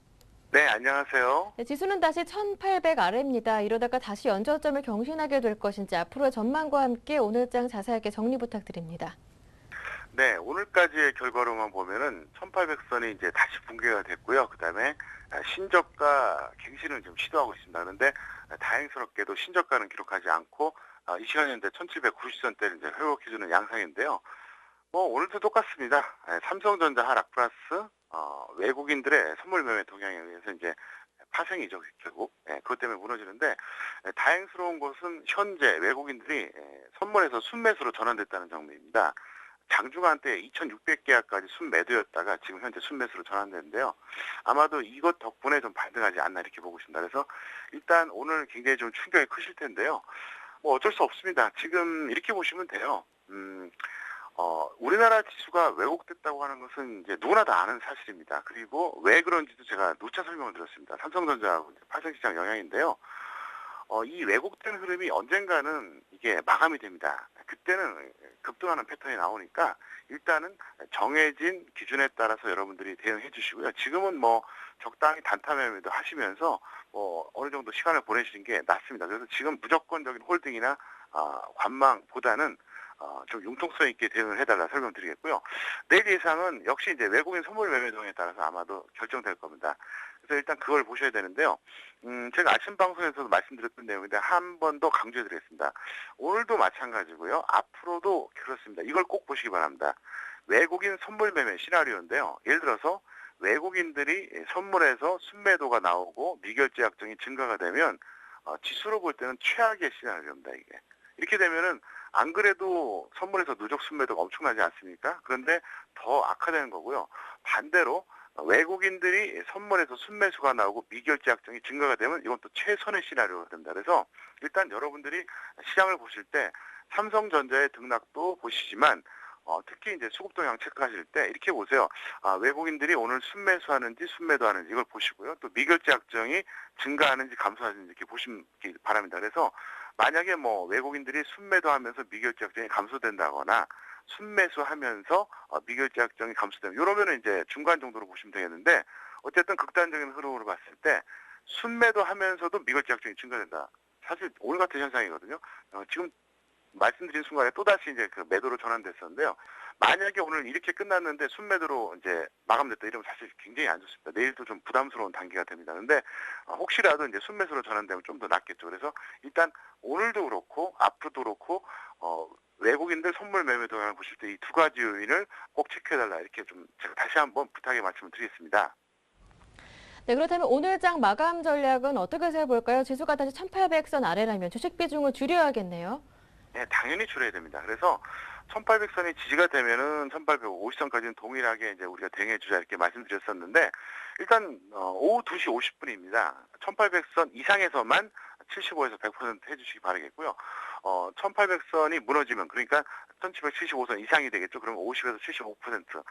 네, 안녕하세요. 네, 지수는 다시 1800 아래입니다. 이러다가 다시 연저점을 경신하게 될 것인지 앞으로의 전망과 함께 오늘장 자세하게 정리 부탁드립니다. 네, 오늘까지의 결과로만 보면은 1800선이 이제 다시 붕괴가 됐고요. 그다음에 신저가 갱신을 좀 시도하고 있습니다. 그런데 다행스럽게도 신저가는 기록하지 않고 이 시간 현재 1790선대를 이제 회복해주는 양상인데요. 뭐 오늘도 똑같습니다. 삼성전자 하락 플러스 외국인들의 선물 매매 동향에 의해서 이제 파생이죠, 결국. 그것 때문에 무너지는데 다행스러운 것은 현재 외국인들이 선물에서 순매수로 전환됐다는 점입니다. 장중한 때 2600계약까지 순매도였다가 지금 현재 순매수로 전환됐는데요. 아마도 이것 덕분에 좀 반등하지 않나 이렇게 보고 있습니다. 그래서 일단 오늘 굉장히 좀 충격이 크실 텐데요. 뭐 어쩔 수 없습니다. 지금 이렇게 보시면 돼요. 우리나라 지수가 왜곡됐다고 하는 것은 이제 누구나 다 아는 사실입니다. 그리고 왜 그런지도 제가 누차 설명을 드렸습니다. 삼성전자하고 파생시장 영향인데요. 이 왜곡된 흐름이 언젠가는 이게 마감이 됩니다. 그때는 급등하는 패턴이 나오니까 일단은 정해진 기준에 따라서 여러분들이 대응해 주시고요. 지금은 뭐 적당히 단타 매매도 하시면서 어느 정도 시간을 보내시는 게 낫습니다. 그래서 지금 무조건적인 홀딩이나 관망보다는 좀 융통성 있게 대응을 해달라 설명드리겠고요. 내일 예상은 역시 이제 외국인 선물 매매 동에 따라서 아마도 결정될 겁니다. 그래서 일단 그걸 보셔야 되는데요. 제가 아침 방송에서도 말씀드렸던 내용인데 한 번 더 강조해드리겠습니다. 오늘도 마찬가지고요. 앞으로도 그렇습니다. 이걸 꼭 보시기 바랍니다. 외국인 선물 매매 시나리오인데요. 예를 들어서 외국인들이 선물에서 순매도가 나오고 미결제 약정이 증가가 되면 지수로 볼 때는 최악의 시나리오입니다. 이게. 이렇게 되면은 안 그래도 선물에서 누적 순매도가 엄청나지 않습니까? 그런데 더 악화되는 거고요. 반대로 외국인들이 선물에서 순매수가 나오고 미결제 약정이 증가가 되면 이건 또 최선의 시나리오가 됩니다. 그래서 일단 여러분들이 시장을 보실 때 삼성전자의 등락도 보시지만 특히 이제 수급 동향 체크하실 때 이렇게 보세요. 외국인들이 오늘 순매수하는지 순매도하는지 이걸 보시고요. 또 미결제 약정이 증가하는지 감소하는지 이렇게 보시기 바랍니다. 그래서 만약에 뭐 외국인들이 순매도하면서 미결제 약정이 감소된다거나 순매수하면서 미결제 약정이 감소되면 이러면은 이제 중간 정도로 보시면 되겠는데 어쨌든 극단적인 흐름으로 봤을 때 순매도하면서도 미결제 약정이 증가된다. 사실 오늘 같은 현상이거든요. 지금 말씀드린 순간에 또다시 이제 그 매도로 전환됐었는데요. 만약에 오늘 이렇게 끝났는데 순매도로 이제 마감됐다 이러면 사실 굉장히 안 좋습니다. 내일도 좀 부담스러운 단계가 됩니다. 근데 혹시라도 이제 순매수로 전환되면 좀 더 낫겠죠. 그래서 일단 오늘도 그렇고 앞으로도 그렇고 외국인들 선물 매매 동향을 보실 때 이 두 가지 요인을 꼭 체크해달라 이렇게 좀 제가 다시 한번 부탁의 말씀을 드리겠습니다. 네, 그렇다면 오늘장 마감 전략은 어떻게 세워볼까요? 지수가 다시 1800선 아래라면 주식 비중을 줄여야겠네요. 네, 당연히 줄여야 됩니다. 그래서 1800선이 지지가 되면은 1850선까지는 동일하게 이제 우리가 대응해주자 이렇게 말씀드렸었는데 일단 오후 2시 50분입니다. 1800선 이상에서만 75에서 100% 해주시기 바라겠고요. 1800선이 무너지면 그러니까 1775선 이상이 되겠죠. 그러면 50에서 75%.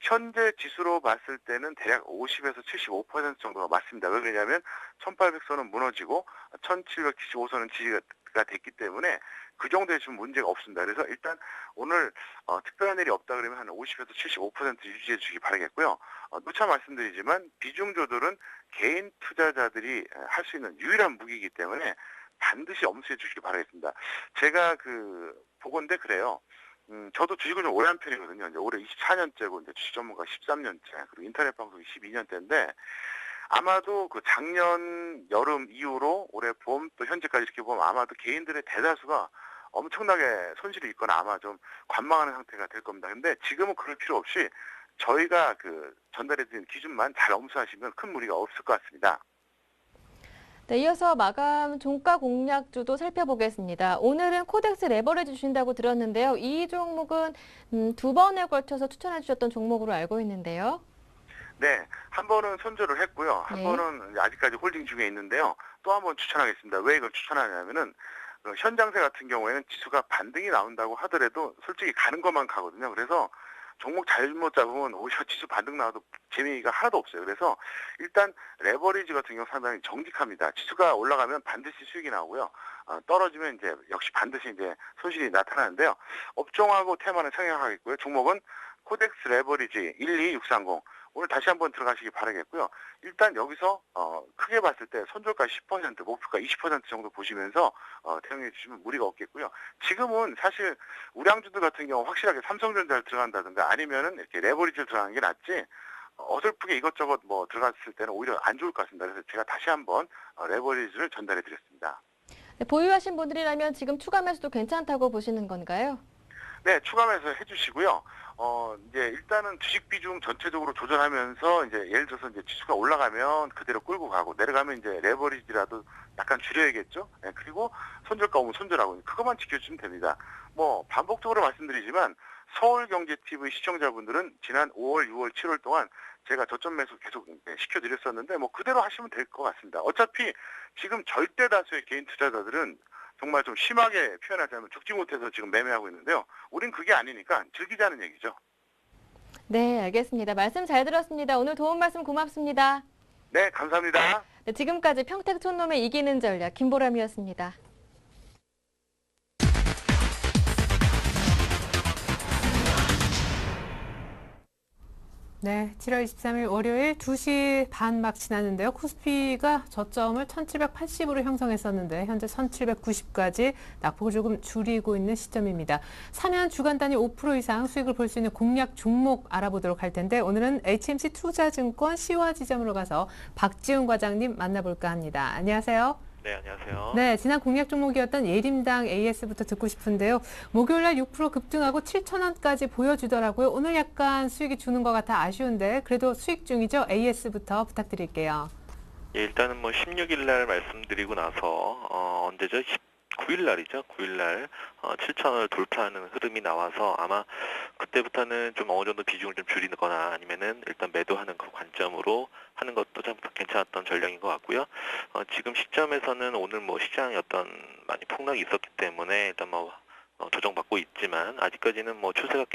현재 지수로 봤을 때는 대략 50에서 75% 정도가 맞습니다. 왜 그러냐면 1800선은 무너지고 1775선은 지지가 됐기 때문에 그 정도에 지금 문제가 없습니다. 그래서 일단 오늘 특별한 일이 없다 그러면 한 50에서 75% 유지해 주시기 바라겠고요. 누차 말씀드리지만 비중 조절은 개인 투자자들이 할 수 있는 유일한 무기이기 때문에 반드시 엄수해 주시기 바라겠습니다. 제가 보건대 그래요. 저도 주식을 좀 오래 한 편이거든요. 이제 올해 24년째고 이제 주식 전문가 13년째 그리고 인터넷 방송 12년째인데 아마도 그 작년 여름 이후로 올해 봄 또 현재까지 이렇게 보면 아마도 개인들의 대다수가 엄청나게 손실이 있거나 아마 좀 관망하는 상태가 될 겁니다. 근데 지금은 그럴 필요 없이 저희가 전달해드린 기준만 잘 엄수하시면 큰 무리가 없을 것 같습니다. 네, 이어서 마감 종가 공략주도 살펴보겠습니다. 오늘은 코덱스 레버리지 주신다고 들었는데요. 이 종목은 두 번에 걸쳐서 추천해 주셨던 종목으로 알고 있는데요. 네, 한 번은 손절을 했고요. 한 네. 번은 아직까지 홀딩 중에 있는데요. 또 한 번 추천하겠습니다. 왜 이걸 추천하냐면은 현장세 같은 경우에는 지수가 반등이 나온다고 하더라도 솔직히 가는 것만 가거든요. 그래서 종목 잘못 잡으면 오히려 지수 반등 나와도 재미가 하나도 없어요. 그래서 일단 레버리지 같은 경우 상당히 정직합니다. 지수가 올라가면 반드시 수익이 나오고요. 떨어지면 이제 역시 반드시 이제 손실이 나타나는데요. 업종하고 테마는 상향하겠고요. 종목은 코덱스 레버리지 12630. 오늘 다시 한번 들어가시기 바라겠고요. 일단 여기서 크게 봤을 때 손절가 10%, 목표가 20% 정도 보시면서 대응해 주시면 무리가 없겠고요. 지금은 사실 우량주들 같은 경우 확실하게 삼성전자를 들어간다든가 아니면은 이렇게 레버리지를 들어가는 게 낫지 어설프게 이것저것 뭐 들어갔을 때는 오히려 안 좋을 것 같습니다. 그래서 제가 다시 한번 레버리지를 전달해 드렸습니다. 네, 보유하신 분들이라면 지금 추가 매수도 괜찮다고 보시는 건가요? 네, 추가 매수 해주시고요. 이제 일단은 주식 비중 전체적으로 조절하면서 이제 예를 들어서 이제 지수가 올라가면 그대로 끌고 가고 내려가면 이제 레버리지라도 약간 줄여야겠죠. 네, 그리고 손절가 오면 손절하고 그것만 지켜주시면 됩니다. 뭐 반복적으로 말씀드리지만 서울경제TV 시청자분들은 지난 5월, 6월, 7월 동안 제가 저점 매수 계속 시켜드렸었는데 뭐 그대로 하시면 될 것 같습니다. 어차피 지금 절대 다수의 개인 투자자들은 정말 좀 심하게 표현하자면 죽지 못해서 지금 매매하고 있는데요. 우린 그게 아니니까 즐기자는 얘기죠. 네, 알겠습니다. 말씀 잘 들었습니다. 오늘 도움 말씀 고맙습니다. 네, 감사합니다. 네, 지금까지 평택 촌놈의 이기는 전략 김보람이었습니다. 네, 7월 23일 월요일 2시 반 막 지났는데요. 코스피가 저점을 1780으로 형성했었는데 현재 1790까지 낙폭을 조금 줄이고 있는 시점입니다. 사면 주간 단위 5% 이상 수익을 볼 수 있는 공략 종목 알아보도록 할 텐데 오늘은 HMC 투자증권 시화 지점으로 가서 박지훈 과장님 만나볼까 합니다. 안녕하세요. 네, 안녕하세요. 네, 지난 공략 종목이었던 예림당 AS부터 듣고 싶은데요. 목요일날 6% 급등하고 7,000원까지 보여주더라고요. 오늘 약간 수익이 주는 것 같아 아쉬운데 그래도 수익 중이죠. AS부터 부탁드릴게요. 예, 일단은 뭐 16일 날 말씀드리고 나서 언제죠? 9일 날이죠. 9일 날 7천원을 돌파하는 흐름이 나와서 아마 그때부터는 좀 어느 정도 비중을 좀 줄이거나 아니면은 일단 매도하는 그 관점으로 하는 것도 참 괜찮았던 전략인 것 같고요. 지금 시점에서는 오늘 뭐 시장이 어떤 많이 폭락이 있었기 때문에 일단 뭐 조정받고 있지만 아직까지는 뭐 추세가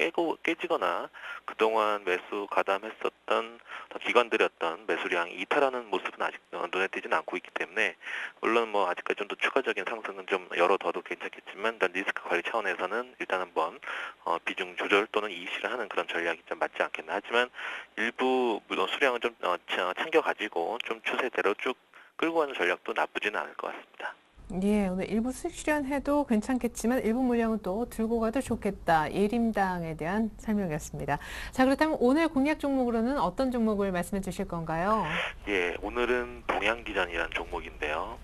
깨지거나 그동안 매수 가담했었던 기관들의 어떤 매수량이 이탈하는 모습은 아직 눈에 띄지는 않고 있기 때문에 물론 뭐 아직까지 좀 더 추가적인 상승은 좀 열어둬도 괜찮겠지만 일단 리스크 관리 차원에서는 일단 한번 비중 조절 또는 이익실을 하는 그런 전략이 좀 맞지 않겠나. 하지만 일부 물론 수량은 좀 챙겨가지고 좀 추세대로 쭉 끌고 가는 전략도 나쁘지는 않을 것 같습니다. 예, 오늘 일부 수익 실현해도 괜찮겠지만 일부 물량은 또 들고 가도 좋겠다. 예림당에 대한 설명이었습니다. 자, 그렇다면 오늘 공략 종목으로는 어떤 종목을 말씀해 주실 건가요? 예, 오늘은 동양기전이라는 종목인데요.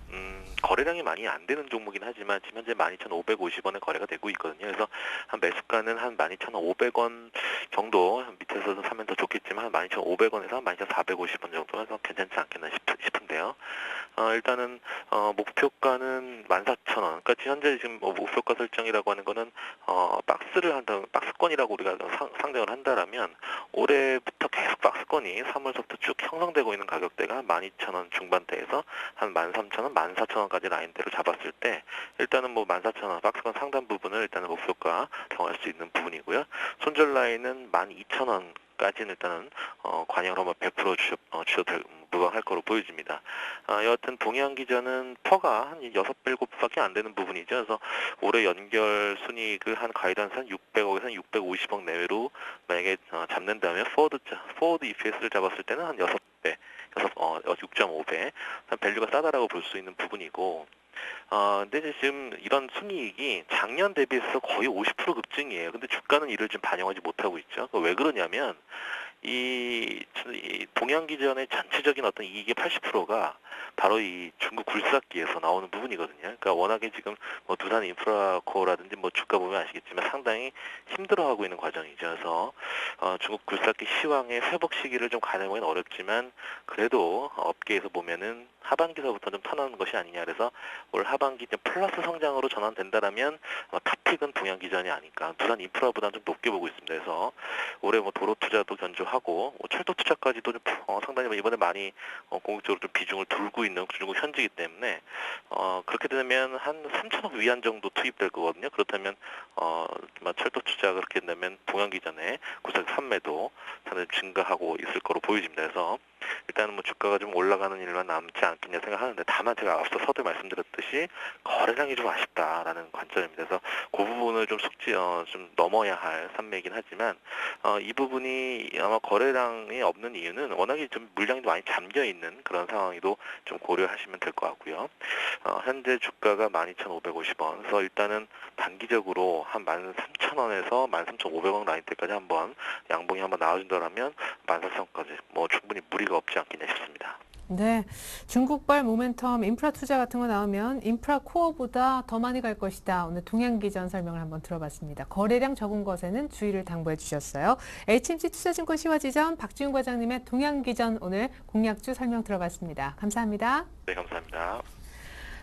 거래량이 많이 안 되는 종목이긴 하지만 지금 현재 12,550원에 거래가 되고 있거든요. 그래서 한 매수가는 한 12,500원 정도 밑에서 사면 더 좋겠지만 한 12,500원에서 한 12,450원 정도 해서 괜찮지 않겠나 싶은데요. 일단은 목표가는 14,000원. 그러니까 현재 지금 목표가 설정이라고 하는 거는 박스권이라고 우리가 상정을 한다라면 올해부터 계속 박스권이 3월부터 쭉 형성되고 있는 가격대가 한 12,000원 중반대에서 한 13,000원, 14,000원까지 라인대로 잡았을 때 일단은 뭐 14,000원 박스권 상단 부분을 일단은 목표가 정할 수 있는 부분이고요. 손절 라인은 12,000원까지는 일단은 관여를 한번 100% 주셔도 무방할 거로 보여집니다. 여하튼 동양기전은 퍼가 한 6, 7밖에 안 되는 부분이죠. 그래서 올해 연결 순이익을 한 가이던스 한 600억에서 650억 내외로 만약에 잡는다면 포워드 EPS를 잡았을 때는 한 6배, 6.5배 밸류가 싸다라고 볼 수 있는 부분이고 근데 이제 지금 이런 순이익이 작년 대비해서 거의 50% 급증이에요. 근데 주가는 이를 좀 반영하지 못하고 있죠. 왜 그러냐면 이 동양기전의 전체적인 어떤 이익의 80%가 바로 이 중국 굴삭기에서 나오는 부분이거든요. 그러니까 워낙에 지금 뭐 두산 인프라코어라든지 뭐 주가 보면 아시겠지만 상당히 힘들어하고 있는 과정이죠. 그래서 중국 굴삭기 시황의 회복 시기를 좀 가늠하기는 어렵지만 그래도 업계에서 보면은 하반기서부터 좀 터나는 것이 아니냐. 그래서 올 하반기 좀 플러스 성장으로 전환된다라면 탑픽은 동양기전이 아닐까. 두산 인프라보다는 좀 높게 보고 있습니다. 그래서 올해 뭐 도로 투자도 견조하고 철도 투자까지도 좀 상당히 이번에 많이 공격적으로 좀 비중을 두고 있는 중국 현지이기 때문에 그렇게 되면 한 3천억 위안 정도 투입될 거거든요. 그렇다면 철도 투자가 그렇게 된다면 동양기전에 구석 판매도 상당히 증가하고 있을 거로 보여집니다. 그래서 일단은 뭐 주가가 좀 올라가는 일만 남지 않겠냐 생각하는데 다만 제가 앞서 서두에 말씀드렸듯이 거래량이 좀 아쉽다라는 관점입니다. 그래서 그 부분을 좀 좀 넘어야 할 산매이긴 하지만 이 부분이 아마 거래량이 없는 이유는 워낙에 좀 물량이 많이 잠겨 있는 그런 상황이도 좀 고려하시면 될 것 같고요. 현재 주가가 12,550원. 그래서 일단은 단기적으로 한 13,000원에서 13,500원 라인대까지 한번 양봉이 한번 나와준다면 14,000원까지 뭐 충분히 무리가 없지 않겠냐 싶습니다. 네, 중국발 모멘텀 인프라 투자 같은 거 나오면 인프라 코어보다 더 많이 갈 것이다. 오늘 동양기전 설명을 한번 들어봤습니다. 거래량 적은 것에는 주의를 당부해 주셨어요. HMC 투자증권 시화지점 박지훈 과장님의 동양기전 오늘 공략주 설명 들어봤습니다. 감사합니다. 네, 감사합니다.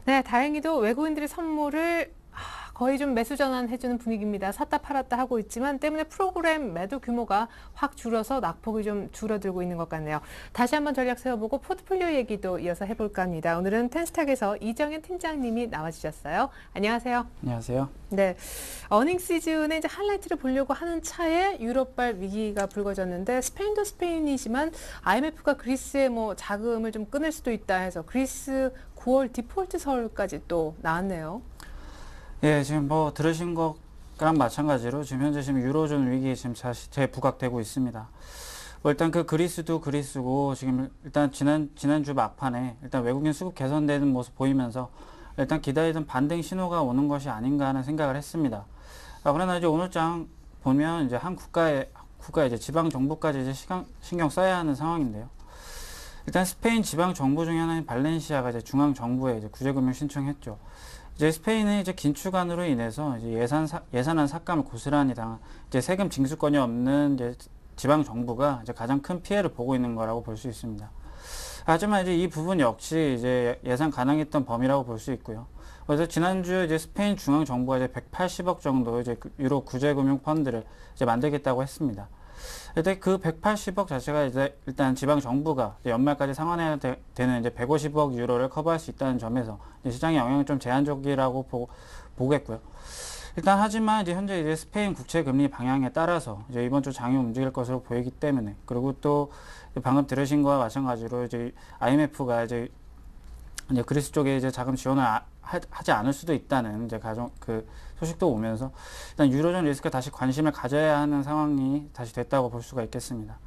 네, 다행히도 외국인들의 선물을 거의 좀 매수 전환해주는 분위기입니다. 샀다 팔았다 하고 있지만 때문에 프로그램 매도 규모가 확 줄어서 낙폭이 좀 줄어들고 있는 것 같네요. 다시 한번 전략 세워보고 포트폴리오 얘기도 이어서 해볼까 합니다. 오늘은 텐스탁에서 이정현 팀장님이 나와주셨어요. 안녕하세요. 안녕하세요. 네, 어닝 시즌에 이제 하이라이트를 보려고 하는 차에 유럽발 위기가 불거졌는데 스페인도 스페인이지만 IMF가 그리스의 뭐 자금을 좀 끊을 수도 있다 해서 그리스 9월 디폴트설까지 또 나왔네요. 예, 지금 뭐 들으신 것랑 마찬가지로 지금 현재 유로존 위기에 지금 재부각되고 있습니다. 뭐 일단 그 그리스도 그리스고 지금 일단 지난주 막판에 일단 외국인 수급 개선되는 모습 보이면서 일단 기다리던 반등 신호가 오는 것이 아닌가 하는 생각을 했습니다. 그러나 이제 오늘장 보면 이제 한 국가의 이제 지방 정부까지 이제 신경 써야 하는 상황인데요. 일단 스페인 지방 정부 중에 하나인 발렌시아가 이제 중앙 정부에 이제 구제금융 신청했죠. 이제 스페인은 이제 긴축안으로 인해서 이제 예산안 삭감을 고스란히 당한 이제 세금 징수권이 없는 이제 지방 정부가 이제 가장 큰 피해를 보고 있는 거라고 볼 수 있습니다. 하지만 이제 이 부분 역시 이제 예상 가능했던 범위라고 볼 수 있고요. 그래서 지난주 이제 스페인 중앙 정부가 이제 180억 정도 이제 유로 구제금융 펀드를 이제 만들겠다고 했습니다. 근데 그 180억 자체가 이제 일단 지방 정부가 연말까지 상환해야 되는 이제 150억 유로를 커버할 수 있다는 점에서 시장의 영향은 좀 제한적이라고 보겠고요. 일단 하지만 이제 현재 이제 스페인 국채 금리 방향에 따라서 이제 이번 주 장이 움직일 것으로 보이기 때문에, 그리고 또 방금 들으신 거와 마찬가지로 이제 IMF가 이제 그리스 쪽에 이제 자금 지원을 하지 않을 수도 있다는 이제 소식도 오면서 일단 유로존 리스크에 다시 관심을 가져야 하는 상황이 다시 됐다고 볼 수가 있겠습니다.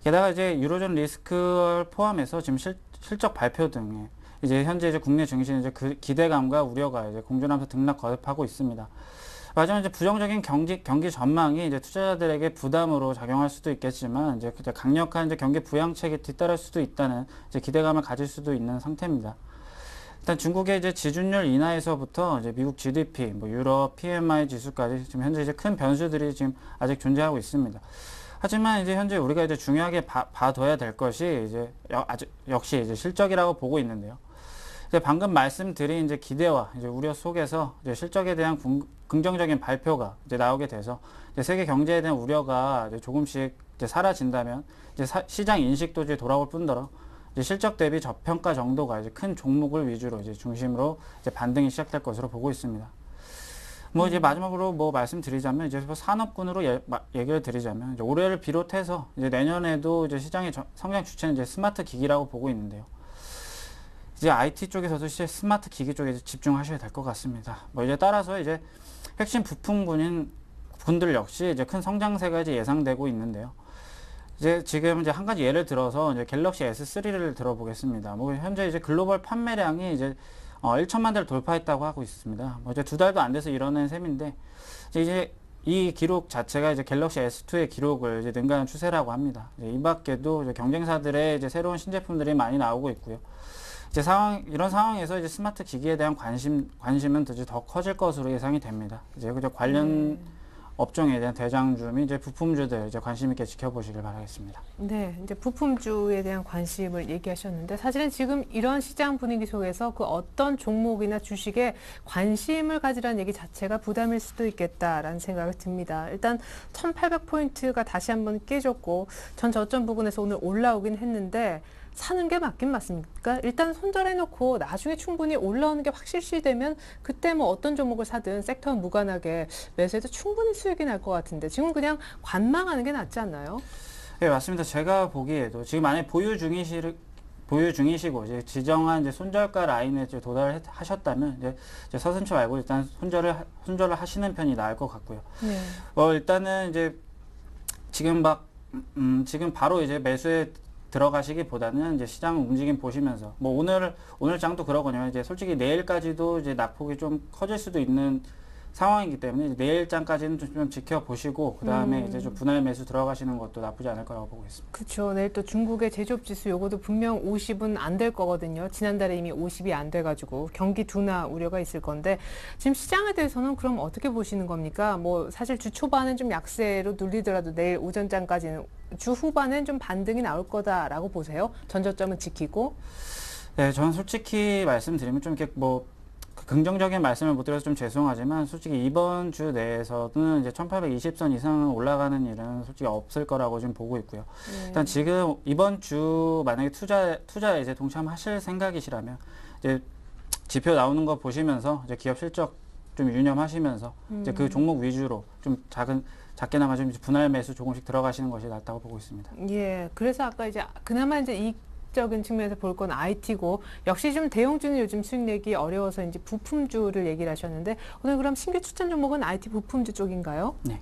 게다가 이제 유로존 리스크를 포함해서 지금 실적 발표 등에 이제 현재 이제 국내 증시는 이제 그 기대감과 우려가 이제 공존하면서 등락 거듭하고 있습니다. 마지막 이제 부정적인 경기 전망이 이제 투자자들에게 부담으로 작용할 수도 있겠지만 이제 강력한 이제 경기 부양책이 뒤따를 수도 있다는 이제 기대감을 가질 수도 있는 상태입니다. 일단 중국의 이제 지준율 인하에서부터 이제 미국 GDP, 뭐 유럽 PMI 지수까지 지금 현재 이제 큰 변수들이 지금 아직 존재하고 있습니다. 하지만 이제 현재 우리가 이제 중요하게 봐둬야 될 것이 이제 역시 이제 실적이라고 보고 있는데요. 이제 방금 말씀드린 이제 기대와 이제 우려 속에서 이제 실적에 대한 긍정적인 발표가 이제 나오게 돼서 이제 세계 경제에 대한 우려가 이제 조금씩 이제 사라진다면 이제 시장 인식도 이제 돌아올 뿐더러 이제 실적 대비 저평가 정도가 이제 큰 종목을 위주로 이제 중심으로 이제 반등이 시작될 것으로 보고 있습니다. 뭐 이제 마지막으로 뭐 말씀드리자면 이제 산업군으로 얘기를 드리자면 이제 올해를 비롯해서 이제 내년에도 이제 시장의 성장 주체는 이제 스마트 기기라고 보고 있는데요. 이제 IT 쪽에서도 이제 스마트 기기 쪽에 집중하셔야 될 것 같습니다. 뭐 이제 따라서 이제 핵심 부품군들 역시 이제 큰 성장세가 이제 예상되고 있는데요. 이제 지금 이제 한 가지 예를 들어서 이제 갤럭시 S3를 들어보겠습니다. 뭐 현재 이제 글로벌 판매량이 이제 1천만 대를 돌파했다고 하고 있습니다. 뭐 이제 2달도 안 돼서 이러는 셈인데 이제 이 기록 자체가 이제 갤럭시 S2의 기록을 이제 능가하는 추세라고 합니다. 이 밖에도 이제 경쟁사들의 이제 새로운 신제품들이 많이 나오고 있고요. 이제 이런 상황에서 이제 스마트 기기에 대한 관심은 더 커질 것으로 예상이 됩니다. 이제 관련 업종에 대한 대장주 및 이제 부품주들 이제 관심 있게 지켜보시길 바라겠습니다. 네, 이제 부품주에 대한 관심을 얘기하셨는데 사실은 지금 이런 시장 분위기 속에서 그 어떤 종목이나 주식에 관심을 가지라는 얘기 자체가 부담일 수도 있겠다라는 생각이 듭니다. 일단 1800포인트가 다시 한번 깨졌고 전 저점 부근에서 오늘 올라오긴 했는데 사는 게 맞긴 맞습니까? 일단 손절해놓고 나중에 충분히 올라오는 게 확실시되면 그때 뭐 어떤 종목을 사든 섹터와 무관하게 매수해도 충분히 수익이 날 것 같은데 지금 그냥 관망하는 게 낫지 않나요? 네, 맞습니다. 제가 보기에도 지금 만약에 보유 중이시고 이제 지정한 이제 손절가 라인에 이제 도달하셨다면 이제 서슴지 말고 일단 손절을 하시는 편이 나을 것 같고요. 네. 일단은 이제 지금 바로 이제 매수에 들어가시기보다는 이제 시장 움직임 보시면서 뭐 오늘 장도 그러거든요. 이제 솔직히 내일까지도 이제 낙폭이 좀 커질 수도 있는 상황이기 때문에 이제 내일 장까지는 좀 지켜보시고 그 다음에 이제 좀 분할 매수 들어가시는 것도 나쁘지 않을 거라고 보고 있습니다. 그렇죠. 내일 또 중국의 제조업 지수 요거도 분명 50은 안 될 거거든요. 지난달에 이미 50이 안 돼가지고 경기 둔화 우려가 있을 건데 지금 시장에 대해서는 그럼 어떻게 보시는 겁니까? 뭐 사실 주 초반은 좀 약세로 눌리더라도 내일 오전장까지는 주 후반은 좀 반등이 나올 거다라고 보세요. 전저점은 지키고. 네, 저는 솔직히 말씀드리면 좀 이렇게 뭐 긍정적인 말씀을 못 드려서 좀 죄송하지만 솔직히 이번 주 내에서는 이제 1820선 이상은 올라가는 일은 솔직히 없을 거라고 지금 보고 있고요. 일단 지금 이번 주 만약에 투자에 이제 동참하실 생각이시라면 이제 지표 나오는 거 보시면서 이제 기업 실적 좀 유념하시면서 이제 그 종목 위주로 좀 작게나마 좀 분할 매수 조금씩 들어가시는 것이 낫다고 보고 있습니다. 예, 그래서 아까 이제 그나마 이제 이익적인 측면에서 볼 건 IT고 역시 좀 대형주는 요즘 수익 내기 어려워서 이제 부품주를 얘기를 하셨는데 오늘 그럼 신규 추천 종목은 IT 부품주 쪽인가요? 네.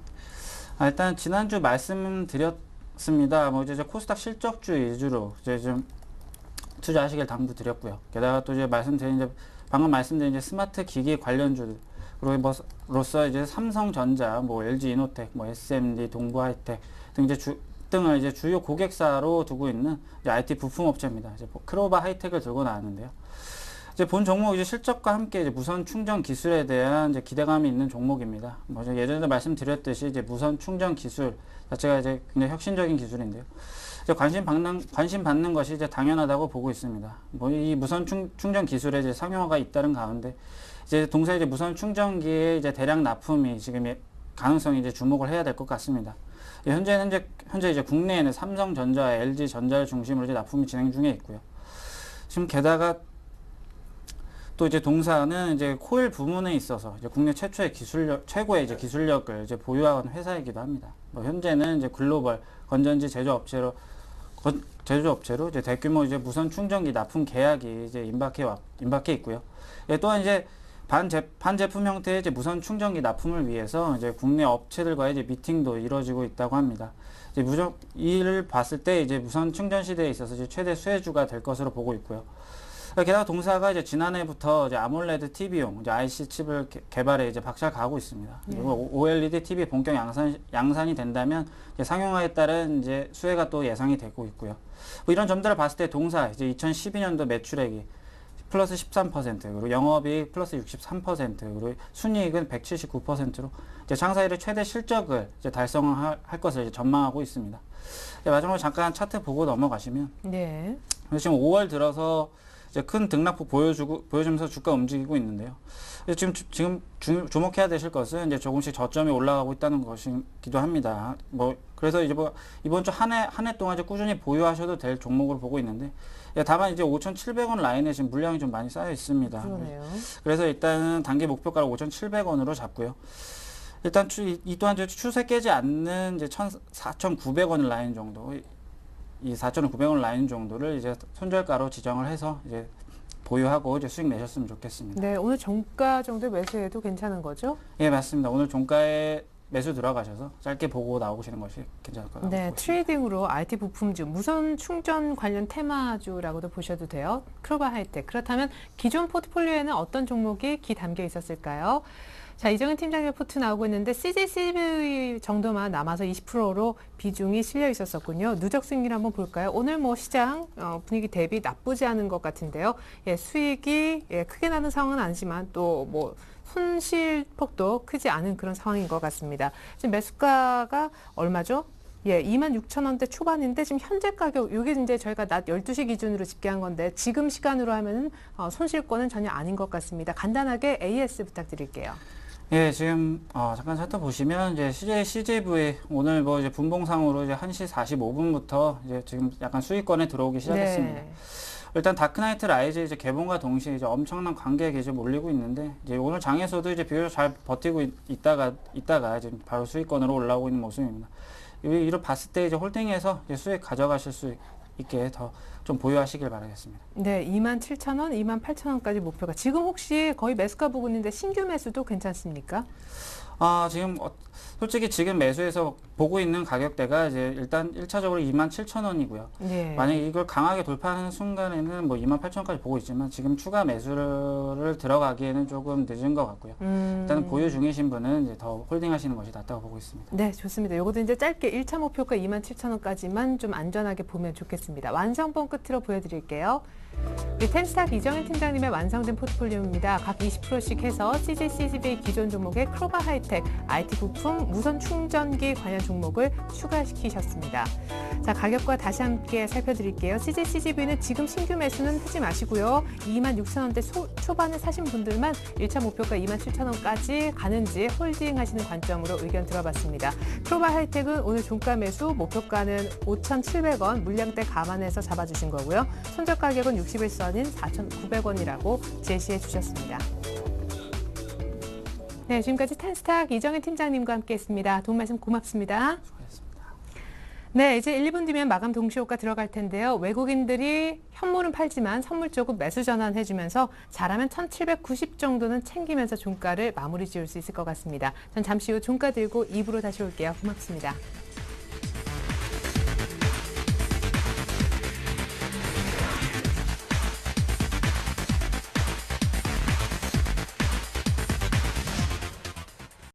일단 지난주 말씀드렸습니다. 뭐 이제 코스닥 실적주 위주로 이제 좀 투자하시길 당부드렸고요. 게다가 또 이제 방금 말씀드린 이제 스마트 기기 관련주들 그리고 뭐로서 이제 삼성전자, 뭐 LG이노텍, 뭐 SMD, 동부하이텍 등 등을 이제 주요 고객사로 두고 있는 이제 IT 부품 업체입니다. 이제 크로바 하이텍을 들고 나왔는데요. 이제 본 종목 이제 실적과 함께 이제 무선 충전 기술에 대한 이제 기대감이 있는 종목입니다. 뭐 예전에 말씀드렸듯이 이제 무선 충전 기술 자체가 이제 굉장히 혁신적인 기술인데요. 이제 관심 받는 것이 이제 당연하다고 보고 있습니다. 뭐 이 무선 충전 기술에 이제 상용화가 잇따른 가운데 이제 동사 이제 무선 충전기의 이제 대량 납품이 지금 가능성이 이제 주목을 해야 될 것 같습니다. 현재 이제 국내에는 삼성전자, LG전자를 중심으로 이제 납품이 진행 중에 있고요. 지금 게다가 또 이제 동사는 이제 코일 부문에 있어서 이제 국내 최고의 이제 기술력을 이제 보유한 회사이기도 합니다. 뭐 현재는 이제 글로벌 건전지 제조업체로 이제 대규모 이제 무선 충전기 납품 계약이 이제 임박해 있고요. 또한 이제 반제품 형태의 이제 무선 충전기 납품을 위해서 이제 국내 업체들과의 이제 미팅도 이루어지고 있다고 합니다. 이제 이를 봤을 때 이제 무선 충전 시대에 있어서 이제 최대 수혜주가 될 것으로 보고 있고요. 게다가 동사가 이제 지난해부터 이제 아몰레드 TV용 이제 IC 칩을 개발에 이제 박차를 가하고 있습니다. 그리고 OLED TV 본격 양산이 된다면 이제 상용화에 따른 이제 수혜가 또 예상이 되고 있고요. 뭐 이런 점들을 봤을 때 동사 이제 2012년도 매출액이 플러스 13%, 그리고 영업이익 플러스 63%, 그리고 순이익은 179%로 이제 창사 이래 최대 실적을 이제 달성할 것을 이제 전망하고 있습니다. 마지막으로 잠깐 차트 보고 넘어가시면, 네. 지금 5월 들어서 이제 큰 등락폭 보여주면서 주가 움직이고 있는데요. 지금 주목해야 되실 것은 이제 조금씩 저점이 올라가고 있다는 것이기도 합니다. 뭐 그래서 이제 뭐 이번 주 한 해 동안 이제 꾸준히 보유하셔도 될 종목으로 보고 있는데, 다만 이제 5,700원 라인에 지금 물량이 좀 많이 쌓여 있습니다. 그러네요. 그래서 일단은 단기 목표가를 5,700원으로 잡고요. 일단 이 또한 추세 깨지 않는 이제 4,900원 라인 정도, 이 4,900원 라인 정도를 이제 손절가로 지정을 해서 이제 보유하고 이제 수익 내셨으면 좋겠습니다. 네, 오늘 종가 정도 매수해도 괜찮은 거죠? 예, 맞습니다. 오늘 종가에 매수 들어가셔서 짧게 보고 나오시는 것이 괜찮을 것 같습니다. 네, 트레이딩으로 IT 부품주, 무선 충전 관련 테마주라고도 보셔도 돼요. 크로바 하이텍. 그렇다면 기존 포트폴리오에는 어떤 종목이 담겨 있었을까요? 자, 이정현 팀장님 포트 나오고 있는데 CJCV 정도만 남아서 20%로 비중이 실려 있었었군요. 누적 수익률 한번 볼까요? 오늘 뭐 시장 분위기 대비 나쁘지 않은 것 같은데요. 수익이 크게 나는 상황은 아니지만 또 뭐 손실폭도 크지 않은 그런 상황인 것 같습니다. 지금 매수가가 얼마죠? 26,000원대 초반인데 지금 현재 가격, 이게 이제 저희가 낮 12시 기준으로 집계한 건데 지금 시간으로 하면은 손실권은 전혀 아닌 것 같습니다. 간단하게 AS 부탁드릴게요. 예, 지금 잠깐 살펴보시면 이제 CJV 오늘 뭐 이제 분봉상으로 이제 1시 45분부터 이제 지금 약간 수익권에 들어오기 시작했습니다. 네. 일단 다크나이트 라이즈 이제 개봉과 동시에 이제 엄청난 관객이 좀 몰리고 있는데, 이제 오늘 장에서도 이제 비교적 잘 버티고 있다가 지금 바로 수익권으로 올라오고 있는 모습입니다. 이를 봤을 때 이제 홀딩해서 이제 수익 가져가실 수 있게 더 좀 보유하시길 바라겠습니다. 네, 27,000원, 28,000원까지 목표가. 지금 혹시 거의 매수가 부근인데 신규 매수도 괜찮습니까? 지금 솔직히 지금 매수해서 보고 있는 가격대가 이제 일단 1차적으로 27,000원이고요. 네. 만약에 이걸 강하게 돌파하는 순간에는 뭐 28,000원까지 보고 있지만 지금 추가 매수를 들어가기에는 조금 늦은 것 같고요. 일단은 보유 중이신 분은 이제 더 홀딩하시는 것이 낫다고 보고 있습니다. 네, 좋습니다. 요것도 이제 짧게 1차 목표가 27,000원까지만 좀 안전하게 보면 좋겠습니다. 완성본 끝으로 보여드릴게요. 우리 텐스탁 이정현 팀장님의 완성된 포트폴리오입니다. 각 20%씩 해서 CJCGV 기존 종목에 크로바 하이텍, IT 부품, 무선 충전기 관련 종목을 추가시키셨습니다. 자, 가격과 다시 함께 살펴드릴게요. CJCGV는 지금 신규 매수는 하지 마시고요. 26,000원대 초반에 사신 분들만 1차 목표가 27,000원까지 가는지 홀딩 하시는 관점으로 의견 들어봤습니다. 크로바 하이텍은 오늘 종가 매수, 목표가는 5,700원, 물량대 감안해서 잡아주신 거고요. 손절 가격은 60일선인 4,900원이라고 제시해 주셨습니다. 네, 지금까지 텐스탁 이정현 팀장님과 함께했습니다. 도움 말씀 고맙습니다. 수고하셨습니다. 네, 이제 1분 뒤면 마감 동시효과 들어갈 텐데요. 외국인들이 현물은 팔지만 선물 쪽은 매수 전환해주면서 잘하면 1,790 정도는 챙기면서 종가를 마무리 지을 수 있을 것 같습니다. 전 잠시 후 종가 들고 2부로 다시 올게요. 고맙습니다.